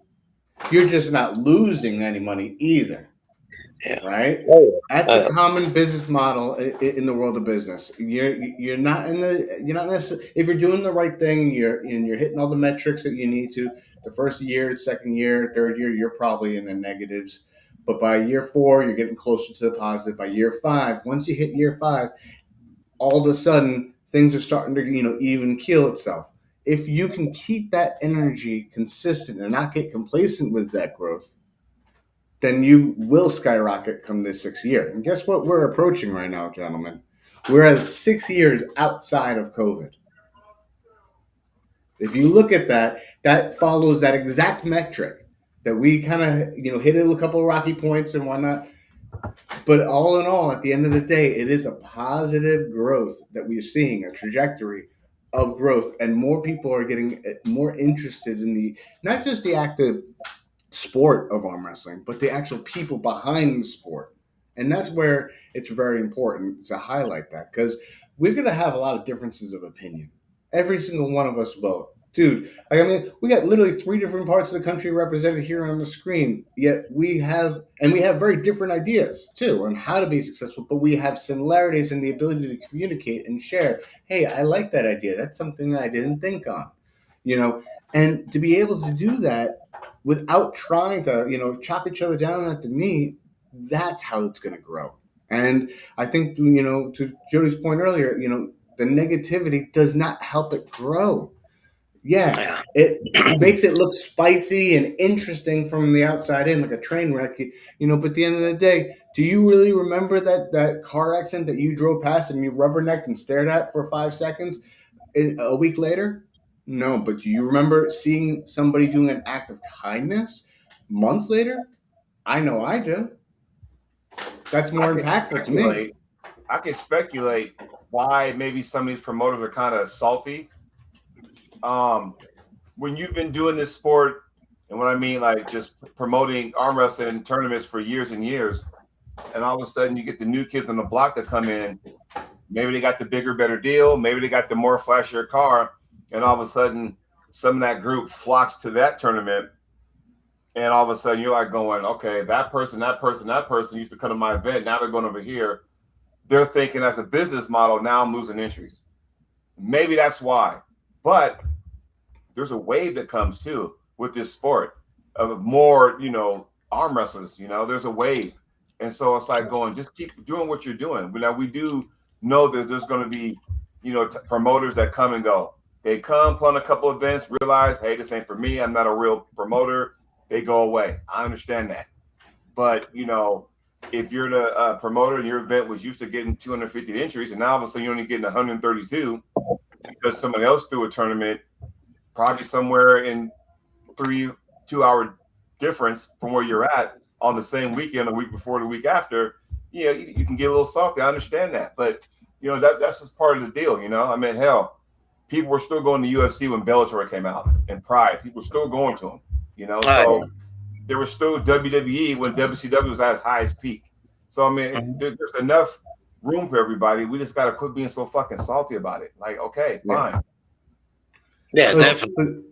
You're just not losing any money either. Yeah. Right? Oh, That's a common business model in the world of business. You're not necessarily, if you're doing the right thing, you're hitting all the metrics that you need to. The first year, second year, third year, you're probably in the negatives. But by year 4, you're getting closer to the positive. By year 5, once you hit year 5, all of a sudden things are starting to even keel itself. If you can keep that energy consistent and not get complacent with that growth, then you will skyrocket come this 6th year. And guess what we're approaching right now, gentlemen? We're at 6 years outside of COVID. If you look at that, that follows that exact metric that we kind of, hit a couple of rocky points and whatnot. But all in all, at the end of the day, it is a positive growth that we're seeing, a trajectory of growth. And more people are getting more interested in not just the active sport of arm wrestling, but the actual people behind the sport. And that's where it's very important to highlight that, because we're going to have a lot of differences of opinion. Every single one of us will. Dude, we got literally 3 different parts of the country represented here on the screen, yet we have very different ideas too on how to be successful, but we have similarities in the ability to communicate and share. Hey, I like that idea. That's something I didn't think on. And to be able to do that without trying to, chop each other down at the knee, that's how it's going to grow. And I think, to Jody's point earlier, the negativity does not help it grow. Yeah, it makes it look spicy and interesting from the outside in, like a train wreck. But at the end of the day, do you really remember that car accident that you drove past and you rubbernecked and stared at for 5 seconds a week later? No, but do you remember seeing somebody doing an act of kindness months later? I know I do. That's more impactful to me. I can speculate why maybe some of these promoters are kind of salty. When you've been doing this sport, and what I mean, like just promoting arm wrestling tournaments for years and years, and all of a sudden you get the new kids on the block that come in. Maybe they got the bigger, better deal. Maybe they got the more flashier car. And all of a sudden, some of that group flocks to that tournament. and all of a sudden you're like going, okay, that person used to come to my event. Now they're going over here. They're thinking as a business model, now I'm losing entries. Maybe that's why. But there's a wave that comes too with this sport of more, arm wrestlers. There's a wave. And so it's like going, just keep doing what you're doing. But now we do know that there's going to be, promoters that come and go. They come, put on a couple events, realize, hey, this ain't for me. I'm not a real promoter. They go away. I understand that. But, if you're the promoter and your event was used to getting 250 entries and now all of a sudden you're only getting 132 because somebody else threw a tournament, probably somewhere in 2 hour difference from where you're at on the same weekend, the week before, the week after, you can get a little salty. I understand that. But, that's just part of the deal, I mean, hell, people were still going to UFC when Bellator came out and Pride. People were still going to them, so there was still WWE when WCW was at its highest peak. So, I mean, there's enough room for everybody. We just got to quit being so fucking salty about it. Like, okay, fine. Yeah, definitely.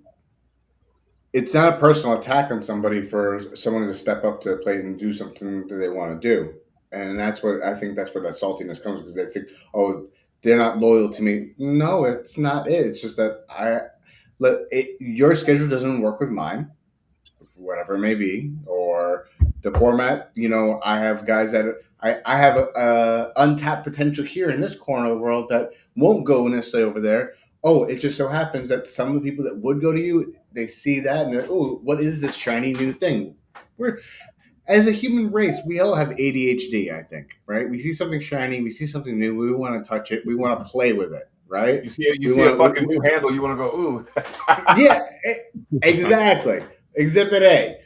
It's not a personal attack on somebody for someone to step up to the plate and do something that they want to do. And that's what I think that's where that saltiness comes, because they think, oh, they're not loyal to me. No, it's not it. It's just that your schedule doesn't work with mine, whatever it may be, or the format. I have guys that I have a untapped potential here in this corner of the world that won't go necessarily over there. Oh, it just so happens that some of the people that would go to you, they see that and they're, oh, what is this shiny new thing? As a human race, we all have ADHD, I think, right? We see something shiny, we see something new, we want to touch it, we want to play with it, right? You see a fucking new handle, you want to go, ooh. Yeah, exactly. Exhibit A.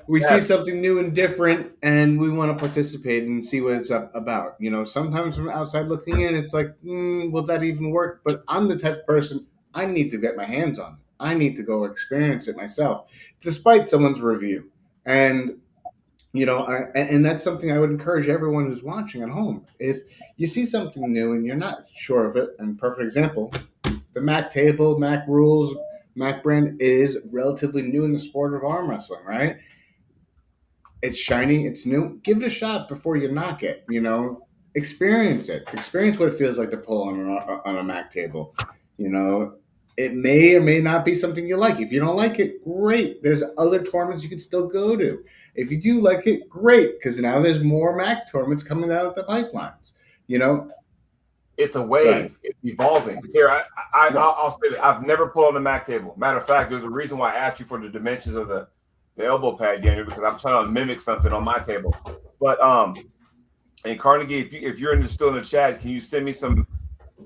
We see something new and different, and we want to participate and see what it's about. Sometimes from outside looking in, it's like, will that even work? But I'm the type of person, I need to get my hands on it. I need to go experience it myself, despite someone's review. And and that's something I would encourage everyone who's watching at home. If you see something new and you're not sure of it, and perfect example, the Mac table, Mac rules, Mac brand is relatively new in the sport of arm wrestling, right? It's shiny, it's new. Give it a shot before you knock it. Experience it. Experience what it feels like to pull on a Mac table. It may or may not be something you like. If you don't like it, great. There's other tournaments you can still go to. If you do like it, great, because now there's more Mac tournaments coming out of the pipelines. It's a wave. It's evolving. Here, I'll say that I've never pulled on the Mac table. Matter of fact, there's a reason why I asked you for the dimensions of the elbow pad, Daniel, because I'm trying to mimic something on my table. But and Carnegie, if you're still in the chat, can you send me some?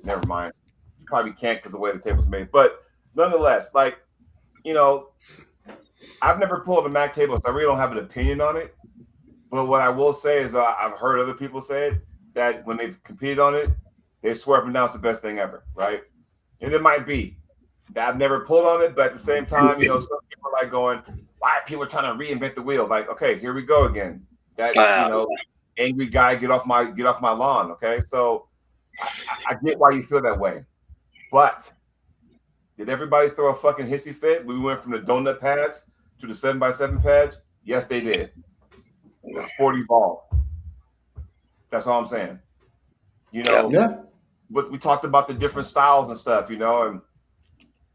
Never mind. You probably can't because the way the table's made. But nonetheless, I've never pulled a Mac table, so I really don't have an opinion on it. But what I will say is I've heard other people say it, that when they've competed on it, they swear up and down it's the best thing ever, right? And it might be. I've never pulled on it, but at the same time, some people are like going, why are people trying to reinvent the wheel? Like, okay, here we go again. That angry guy, get off my lawn. Okay, so I get why you feel that way, but did everybody throw a fucking hissy fit? We went from the donut pads to the 7x7 pads. Yes, they did. The sport evolved. That's all I'm saying. Yeah. But we talked about the different styles and stuff, and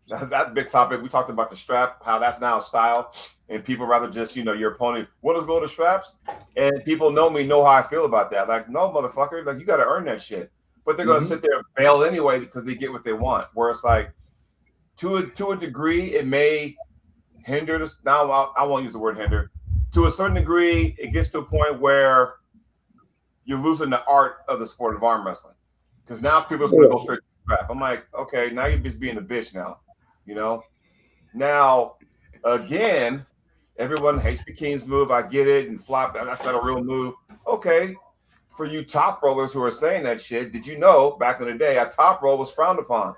that big topic. We talked about the strap, how that's now a style, and people rather just, your opponent, what is go to straps? And people know how I feel about that. Like, no, motherfucker, like you got to earn that shit. But they're going to sit there and bail anyway because they get what they want. Where it's like, to a degree, it may hinder this. Now, I won't use the word hinder. To a certain degree, it gets to a point where you're losing the art of the sport of arm wrestling. Because now people are going to go straight to the strap. I'm like, okay, now you're just being a bitch now. Now, again, everyone hates the King's move. I get it. And flop, that's not a real move. Okay. For you top rollers who are saying that shit, did you know back in the day, a top roll was frowned upon?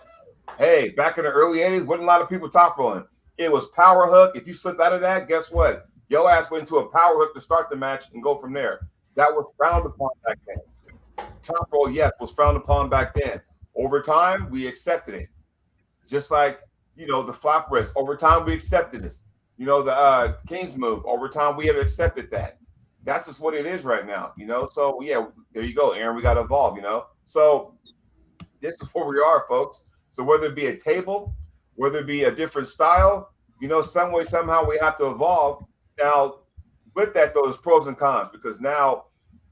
Hey, back in the early 80s, wasn't a lot of people top rolling. It was power hook. If you slipped out of that, guess what? Your ass went to a power hook to start the match and go from there. That was frowned upon back then. Top roll, yes, was frowned upon back then. Over time, we accepted it. Just like, the flop wrist. Over time, we accepted this. You know, the Kings move. Over time, we have accepted that. That's just what it is right now, you know. So yeah, there you go, Aaron. We got to evolve, you know. So this is where we are, folks. So whether it be a table, whether it be a different style, you know, some way, somehow we have to evolve. Now, with that, though, there's pros and cons because now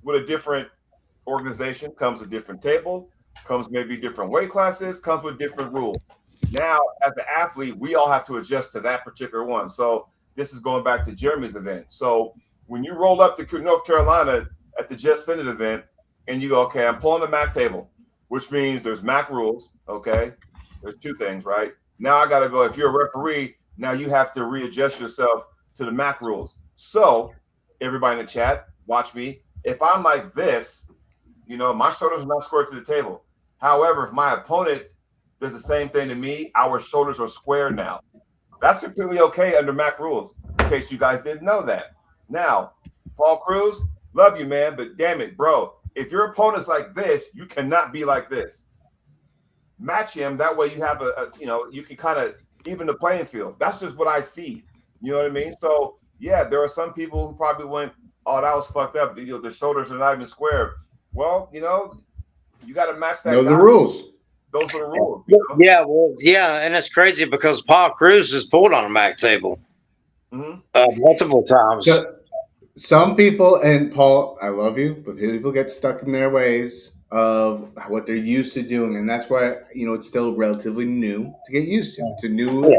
with a different organization comes a different table, comes maybe different weight classes, comes with different rules. Now, as an athlete, we all have to adjust to that particular one. So this is going back to Jeremy's event. So when you roll up to North Carolina at the Just Senate event and you go, okay, I'm pulling the MAC table, which means there's MAC rules. Okay. There's two things, right? Now I got to go, if you're a referee, now you have to readjust yourself to the MAC rules. So everybody in the chat, watch me. If I'm like this, you know, my shoulders are not squared to the table. However, if my opponent does the same thing to me, our shoulders are square now. That's completely okay under MAC rules, in case you guys didn't know that. Now, Paul Cruz, love you, man, but damn it, bro. If your opponent's like this, you cannot be like this. Match him. That way you have you can kind of even the playing field. That's just what I see. You know what I mean? So, yeah, there are some people who probably went, oh, that was fucked up. You know, the shoulders are not even square. Well, you know, you got to match that. Know the rules. Those are the rules. You know? Yeah, well, yeah, and it's crazy because Paul Cruz has pulled on a MAC table multiple times. So, some people, and Paul, I love you, but people get stuck in their ways of what they're used to doing, and that's why it's still relatively new to get used to. It's a new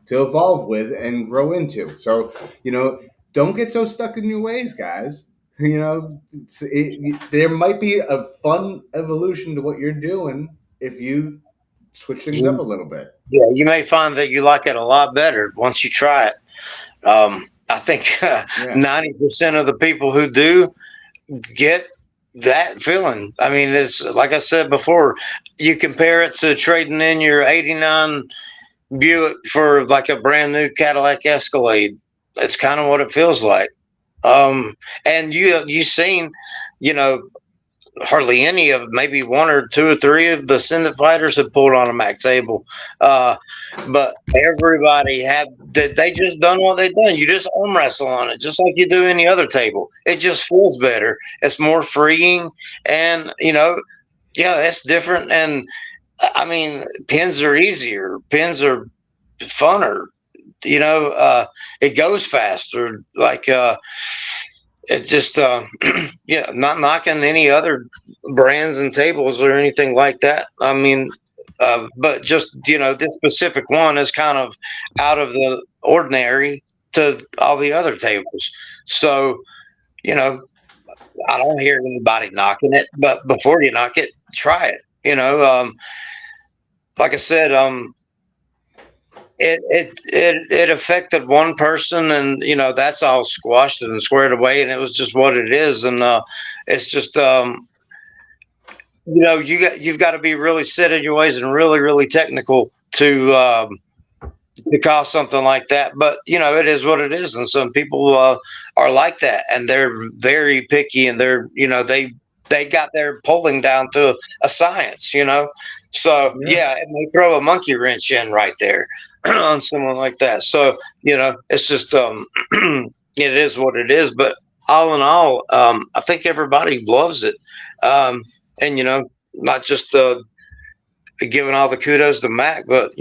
to evolve with and grow into. So don't get so stuck in your ways, guys. There might be a fun evolution to what you're doing if you switch things up a little bit. Yeah, you may find that you like it a lot better once you try it. I think 90% of the people who do get that feeling. I mean, it's like I said before, you compare it to trading in your 89 Buick for like a brand new Cadillac Escalade. It's kind of what it feels like. And you've seen, hardly any of maybe one or two or three of the Senate fighters have pulled on a MAC table. But everybody they just done what they've done. You just arm wrestle on it, just like you do any other table. It just feels better. It's more freeing. And, it's different. And I mean, pins are easier. Pins are funner. It goes faster. Like, it just, not knocking any other brands and tables or anything like that. I mean, but just, this specific one is kind of out of the ordinary to all the other tables. So, I don't hear anybody knocking it, but before you knock it, try it. Like I said, it affected one person, and that's all squashed and squared away, and it was just what it is. And it's just you've got to be really set in your ways and really, really technical to cause something like that. But it is what it is, and some people are like that, and they're very picky, and they're they got their polling down to a science. So it may throw a monkey wrench in right there on someone like that. So it's just it is what it is. But all in all, I think everybody loves it, and not just giving all the kudos to Mac, but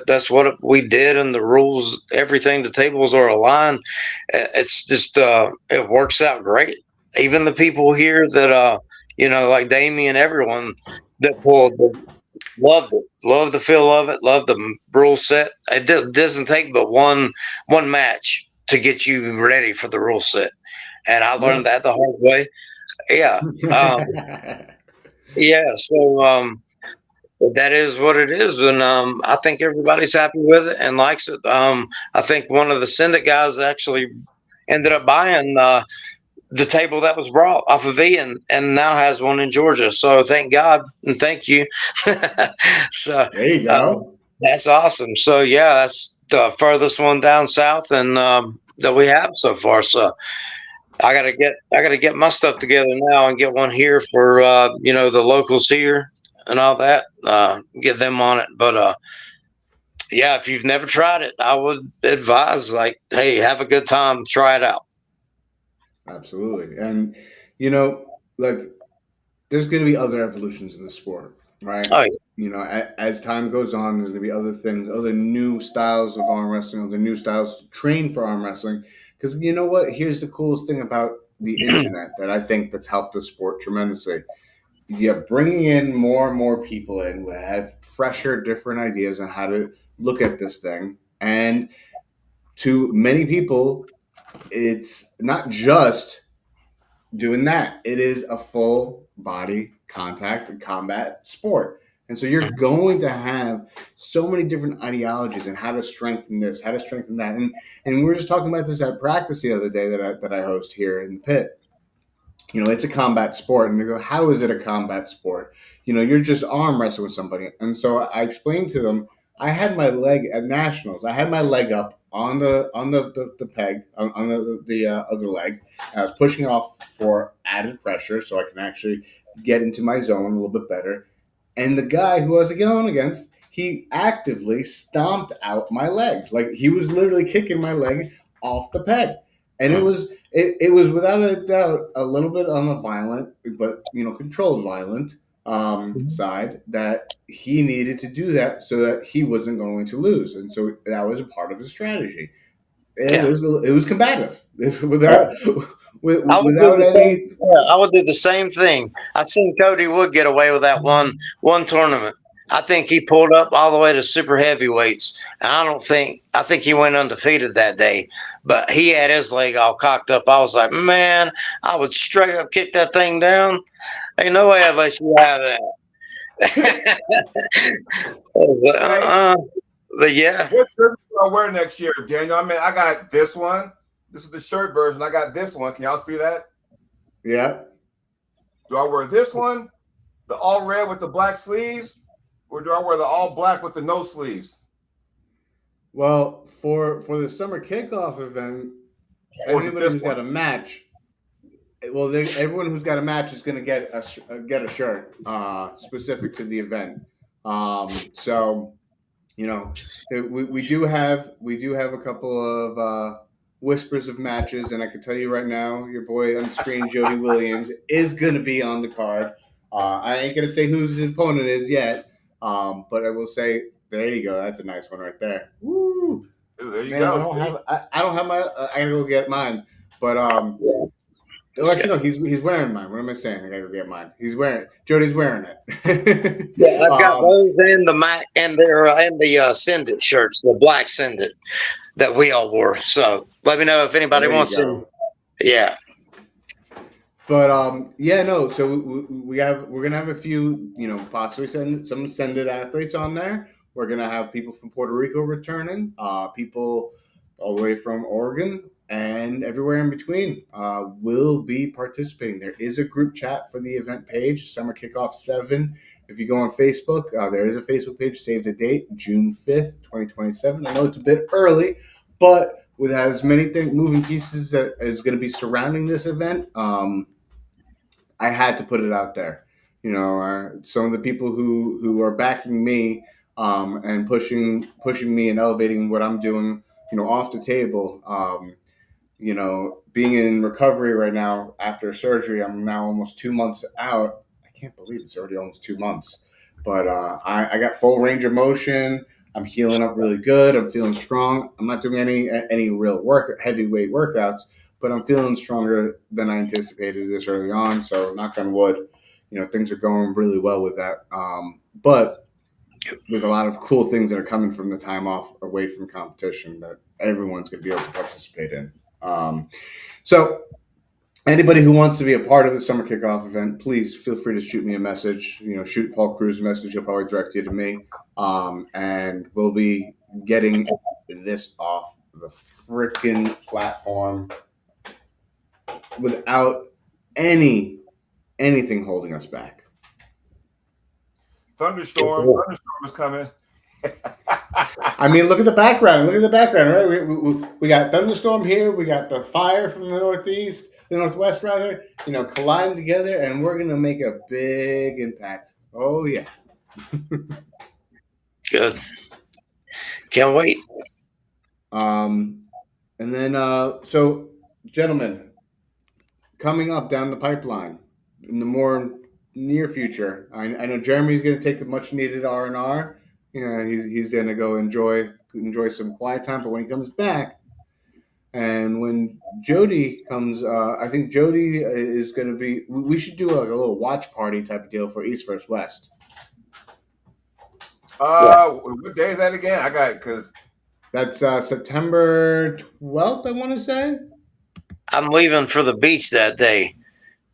that's what we did, and the rules, everything, the tables are aligned. It's just it works out great. Even the people here that like Damien, everyone that pulled. Loved it. Loved the feel of it. Loved the rule set. It doesn't take but one match to get you ready for the rule set, and I learned that the hard way. Yeah, So that is what it is, and I think everybody's happy with it and likes it. I think one of the Syndic guys actually ended up buying the table that was brought off of E and now has one in Georgia. So thank God and thank you. So there you go. That's awesome. So that's the furthest one down south and that we have so far. So I gotta get my stuff together now and get one here for the locals here and all that. Get them on it. But yeah, if you've never tried it, I would advise, like, hey, have a good time, try it out. Absolutely. And, like, there's going to be other evolutions in the sport, right? Oh, As time goes on, there's going to be other things, other new styles of arm wrestling, other new styles to train for arm wrestling. Because you know what? Here's the coolest thing about the internet that I think that's helped the sport tremendously. You're bringing in more and more people in who have fresher, different ideas on how to look at this thing. And to many people, it's not just doing that. It is a full body contact and combat sport. And so you're going to have so many different ideologies and how to strengthen this, how to strengthen that. And we were just talking about this at practice the other day that I host here in the pit. It's a combat sport. And you go, how is it a combat sport? You're just arm wrestling with somebody. And so I explained to them, I had my leg at nationals. I had my leg up on the peg on the other leg. And I was pushing off for added pressure so I can actually get into my zone a little bit better. And the guy who I was going against, he actively stomped out my leg. Like he was literally kicking my leg off the peg. And it was without a doubt a little bit on the violent, but controlled violent side that he needed to do that so that he wasn't going to lose, and so that was a part of his strategy. It was combative without without any. I would do the same thing. I seen Cody Wood get away with that one tournament. I think he pulled up all the way to super heavyweights, and I think he went undefeated that day. But he had his leg all cocked up. I was like, man, I would straight up kick that thing down. Ain't no way I'd let you have that. But yeah. What shirt do I wear next year, Daniel? I mean, I got this one. This is the shirt version. I got this one. Can y'all see that? Yeah. Do I wear this one, the all red with the black sleeves, or do I wear the all black with the no sleeves? Well, for the summer kickoff event, everybody who's got a match, everyone who's got a match is going to get a shirt specific to the event. So we do have a couple of whispers of matches, and I can tell you right now, your boy on screen, Jody Williams, is going to be on the card. I ain't going to say who his opponent is yet, but I will say, there you go. That's a nice one right there. Woo! Ooh, there you go. I don't have my. I gotta go get mine, but actually, no, he's wearing mine. What am I saying? I gotta go get mine. Jody's wearing it. Yeah, I've got those and the Mac and the Send It shirts, the black Send It that we all wore. So let me know if anybody wants to. Yeah. But no. So we're gonna have a few, possibly send it athletes on there. We're gonna have people from Puerto Rico returning, people all the way from Oregon, and everywhere in between will be participating. There is a group chat for the event page, Summer Kickoff 7. If you go on Facebook, there is a Facebook page, save the date, June 5th, 2027. I know it's a bit early, but with as many moving pieces that is going to be surrounding this event, I had to put it out there. Some of the people who are backing me and pushing me and elevating what I'm doing, off the table. Being in recovery right now after surgery, I'm now almost 2 months out. I can't believe it's already almost 2 months. But I got full range of motion. I'm healing up really good. I'm feeling strong. I'm not doing any real heavyweight workouts, but I'm feeling stronger than I anticipated this early on. So knock on wood, things are going really well with that. But there's a lot of cool things that are coming from the time off away from competition that everyone's going to be able to participate in. So anybody who wants to be a part of the summer kickoff event, please feel free to shoot me a message. Shoot Paul Cruz a message. He'll probably direct you to me. And we'll be getting this off the freaking platform without anything holding us back. Thunderstorm is coming. I mean, look at the background. Right? We got thunderstorm here. We got the fire from the northwest rather. Colliding together, and we're gonna make a big impact. Oh yeah. Good. Can't wait. And then, so gentlemen, coming up down the pipeline in the more near future, I know Jeremy's going to take a much needed R&R. You know, he's going to go enjoy some quiet time. But when he comes back, and when Jody comes, I think Jody is going to be. We should do like a little watch party type of deal for East versus West. What day is that again? I got because That's September 12th, I want to say. I'm leaving for the beach that day,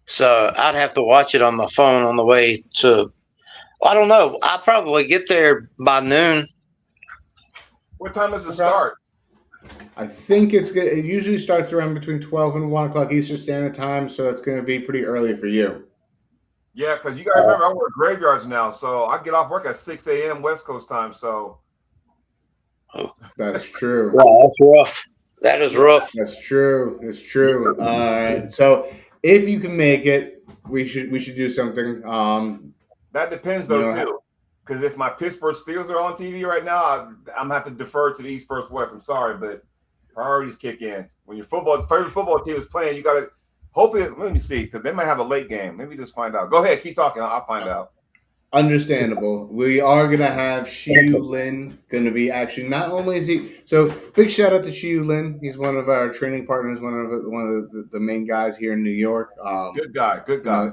so I'd have to watch it on my phone on the way to. I don't know. I'll probably get there by noon. what time does it start? I think it's good. It usually starts around between 12 and 1 o'clock Eastern Standard Time, so that's going to be pretty early for you. Yeah, because you got to remember, I work graveyards now, so I get off work at 6 a.m. West Coast time. So That's true. Wow, that's rough. That is rough. That's true. It's true. So if you can make it, we should do something. that depends though too. Because if my Pittsburgh Steelers are on TV right now, I'm gonna have to defer to the East versus West. I'm sorry, but priorities kick in when your favorite football team is playing. You got to hopefully. Let me see, because they might have a late game. Let me just find out. Go ahead, keep talking. I'll find out. Understandable. We are gonna have Shiyu Lin. Gonna be actually not only is he so big shout out to Shiyu Lin. He's one of our training partners. One of the main guys here in New York. Good guy. Good guy.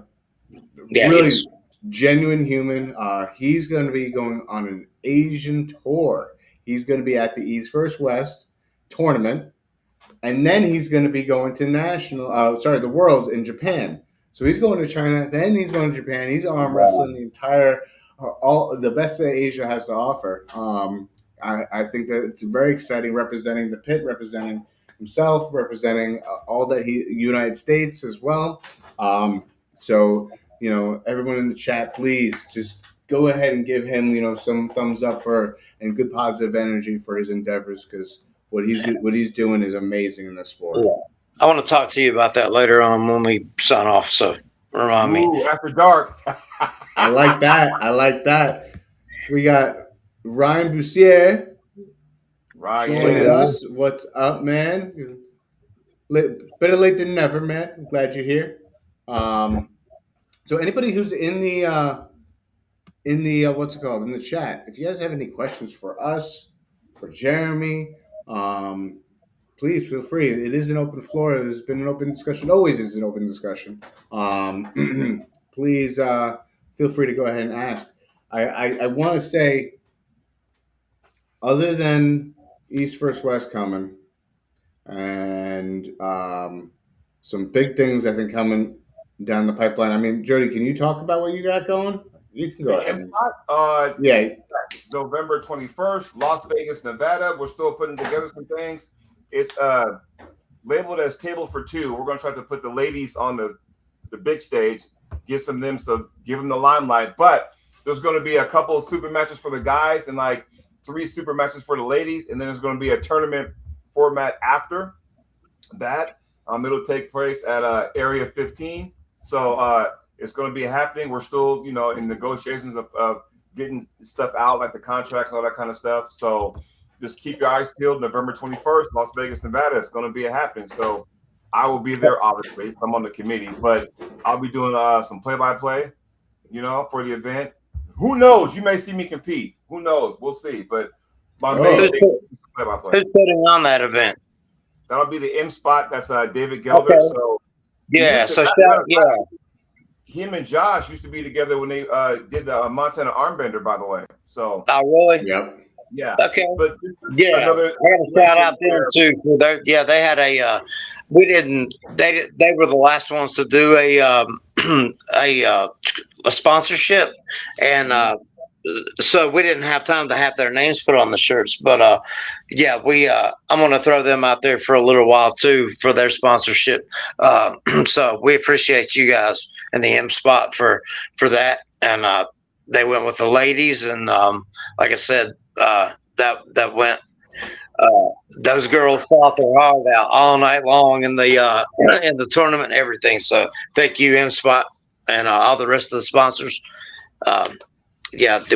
Yeah, really genuine human. He's going to be going on an Asian tour. He's going to be at the East versus West tournament, and then he's going to be going to the Worlds in Japan. So he's going to China, then he's going to Japan. He's arm wrestling the entire, all the best that Asia has to offer. I think that it's very exciting, representing the pit, representing himself, representing all that United States as well. So everyone in the chat, please just go ahead and give him some thumbs up and good positive energy for his endeavors, because what he's doing is amazing in this sport. Yeah. I want to talk to you about that later on when we sign off. So remind me. After dark. I like that. We got Ryan Bussier joining us. What's up, man? Better late than never, man. I'm glad you're here. So anybody who's in the what's it called, in the chat, if you guys have any questions for us, for Jeremy, please feel free. It is an open floor. There's been an open discussion. Always is an open discussion. Please feel free to go ahead and ask. I want to say, other than East versus West coming, and some big things I think coming down the pipeline. I mean, Jody, can you talk about what you got going? You can go ahead. Yeah. November 21st, Las Vegas, Nevada. We're still putting together some things. It's labeled as Table for Two. We're going to try to put the ladies on the big stage, give them the limelight. But there's going to be a couple of super matches for the guys and like 3 super matches for the ladies. And then there's going to be a tournament format after that. It'll take place at Area 15. So it's going to be happening. We're still, in negotiations of getting stuff out, like the contracts and all that kind of stuff. So just keep your eyes peeled. November 21st, Las Vegas, Nevada. It's going to be happening. So I will be there, obviously. I'm on the committee, but I'll be doing some play-by-play, for the event. Who knows? You may see me compete. Who knows? We'll see. But my main thing is play-by-play. Who's putting on that event? That'll be the M spot. That's David Gelder. Okay. So him and Josh used to be together when they did the Montana Armbender, by the way. So really? Yep. Yeah. Okay. But I got a shout out there too. They had a. We didn't. They were the last ones to do a sponsorship, and so we didn't have time to have their names put on the shirts. But I'm going to throw them out there for a little while too for their sponsorship. So we appreciate you guys and the M spot for that. And they went with the ladies, and like I said, that went. Those girls fought their heart out all night long in the tournament and everything. So thank you, M Spot, and all the rest of the sponsors.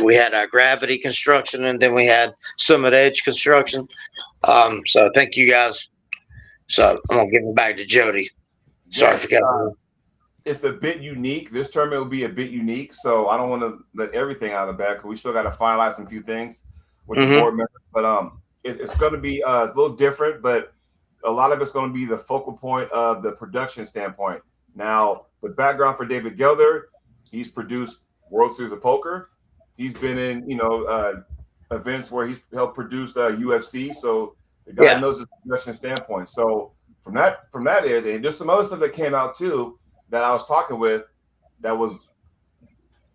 we had our Gravity Construction, and then we had Summit Edge Construction. So thank you guys. So I'm gonna give it back to Jody. Sorry, I Yes, forgot. it's a bit unique. This tournament will be a bit unique, so I don't want to let everything out of the bag because we still got to finalize some few things with the board members. But it's going to be a little different, but a lot of it's going to be the focal point of the production standpoint. Now, the background for David Gelder, he's produced World Series of Poker. He's been in events where he's helped produce UFC, so the guy knows his production standpoint. So from that is, and there's some other stuff that came out too that I was talking with that was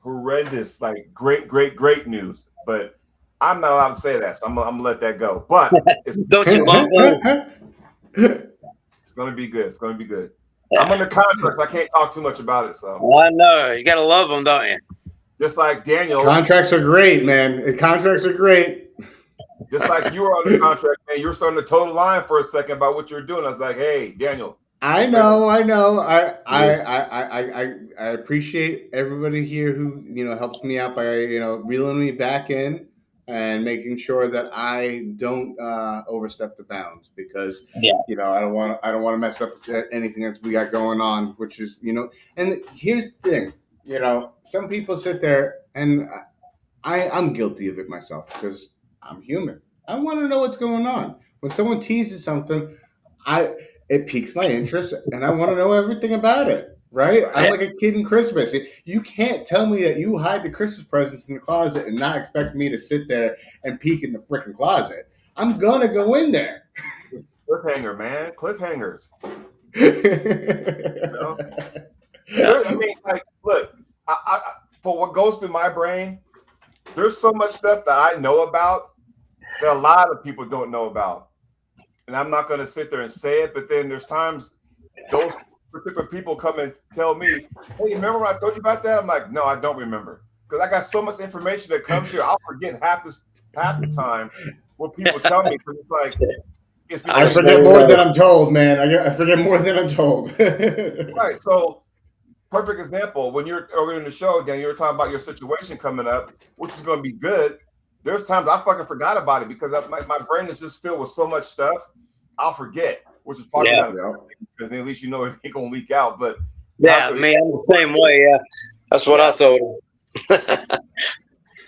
horrendous, like great news. But I'm not allowed to say that, so I'm gonna let that go. But Don't you love them? It's gonna be good. It's gonna be good. I'm under contract, so I can't talk too much about it. So I know you gotta love them, don't you? Just like Daniel, contracts are great, man. Contracts are great. Just like you were under contract, man. You were starting to toe the line for a second about what you were doing. I was like, hey, Daniel. I know. I appreciate everybody here who helps me out by reeling me back in and making sure that I don't overstep the bounds because I don't want to mess up anything that we got going on, which is And here's the thing, some people sit there and I'm guilty of it myself because I'm human. I want to know what's going on. When someone teases something, it piques my interest and I want to know everything about it. Right? I'm like a kid in Christmas. You can't tell me that you hide the Christmas presents in the closet and not expect me to sit there and peek in the freaking closet. I'm gonna go in there. Cliffhanger, man. Cliffhangers. I mean, like, look, I, for what goes through my brain, there's so much stuff that I know about that a lot of people don't know about. And I'm not going to sit there and say it, but then there's times those particular people come and tell me, hey, remember when I told you about that? I'm like, no, I don't remember. Because I got so much information that comes here, I'll forget half the time what people tell me. Because it's like, I forget more than I'm told, man. I forget more than I'm told. Right. So, perfect example. When you're earlier in the show, Dan, you were talking about your situation coming up, which is going to be good. There's times I fucking forgot about it because my brain is just filled with so much stuff. I'll forget, which is probably not because at least it ain't gonna leak out. But I'm the same way. Yeah, that's what I told him.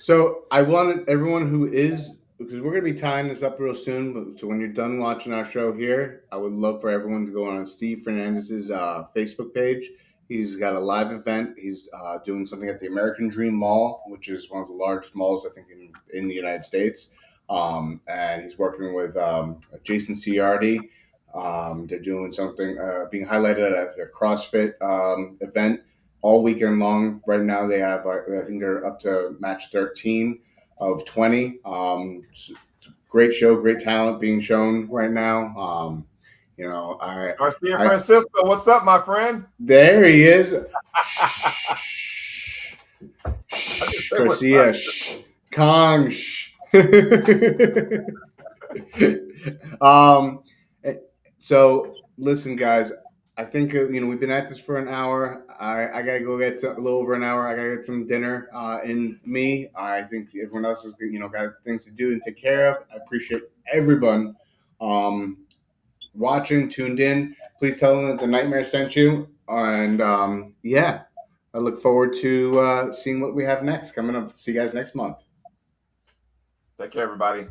So I wanted everyone who is because we're gonna be tying this up real soon. But so when you're done watching our show here, I would love for everyone to go on Steve Fernandez's Facebook page. He's got a live event. He's doing something at the American Dream Mall, which is one of the largest malls I think in the United States. And he's working with Jason Ciardi. They're doing something being highlighted at a CrossFit event all weekend long. Right now, they have I think they're up to match 13 of 20. Great show, great talent being shown right now. Garcia Francisco, what's up, my friend? There he is. Garcia, Kong. So listen, guys. I think we've been at this for an hour. I gotta go get a little over an hour. I gotta get some dinner in me. I think everyone else has got things to do and take care of. I appreciate everyone watching, tuned in. Please tell them that the Nightmare sent you. And I look forward to seeing what we have next coming up. See you guys next month. Take care, everybody.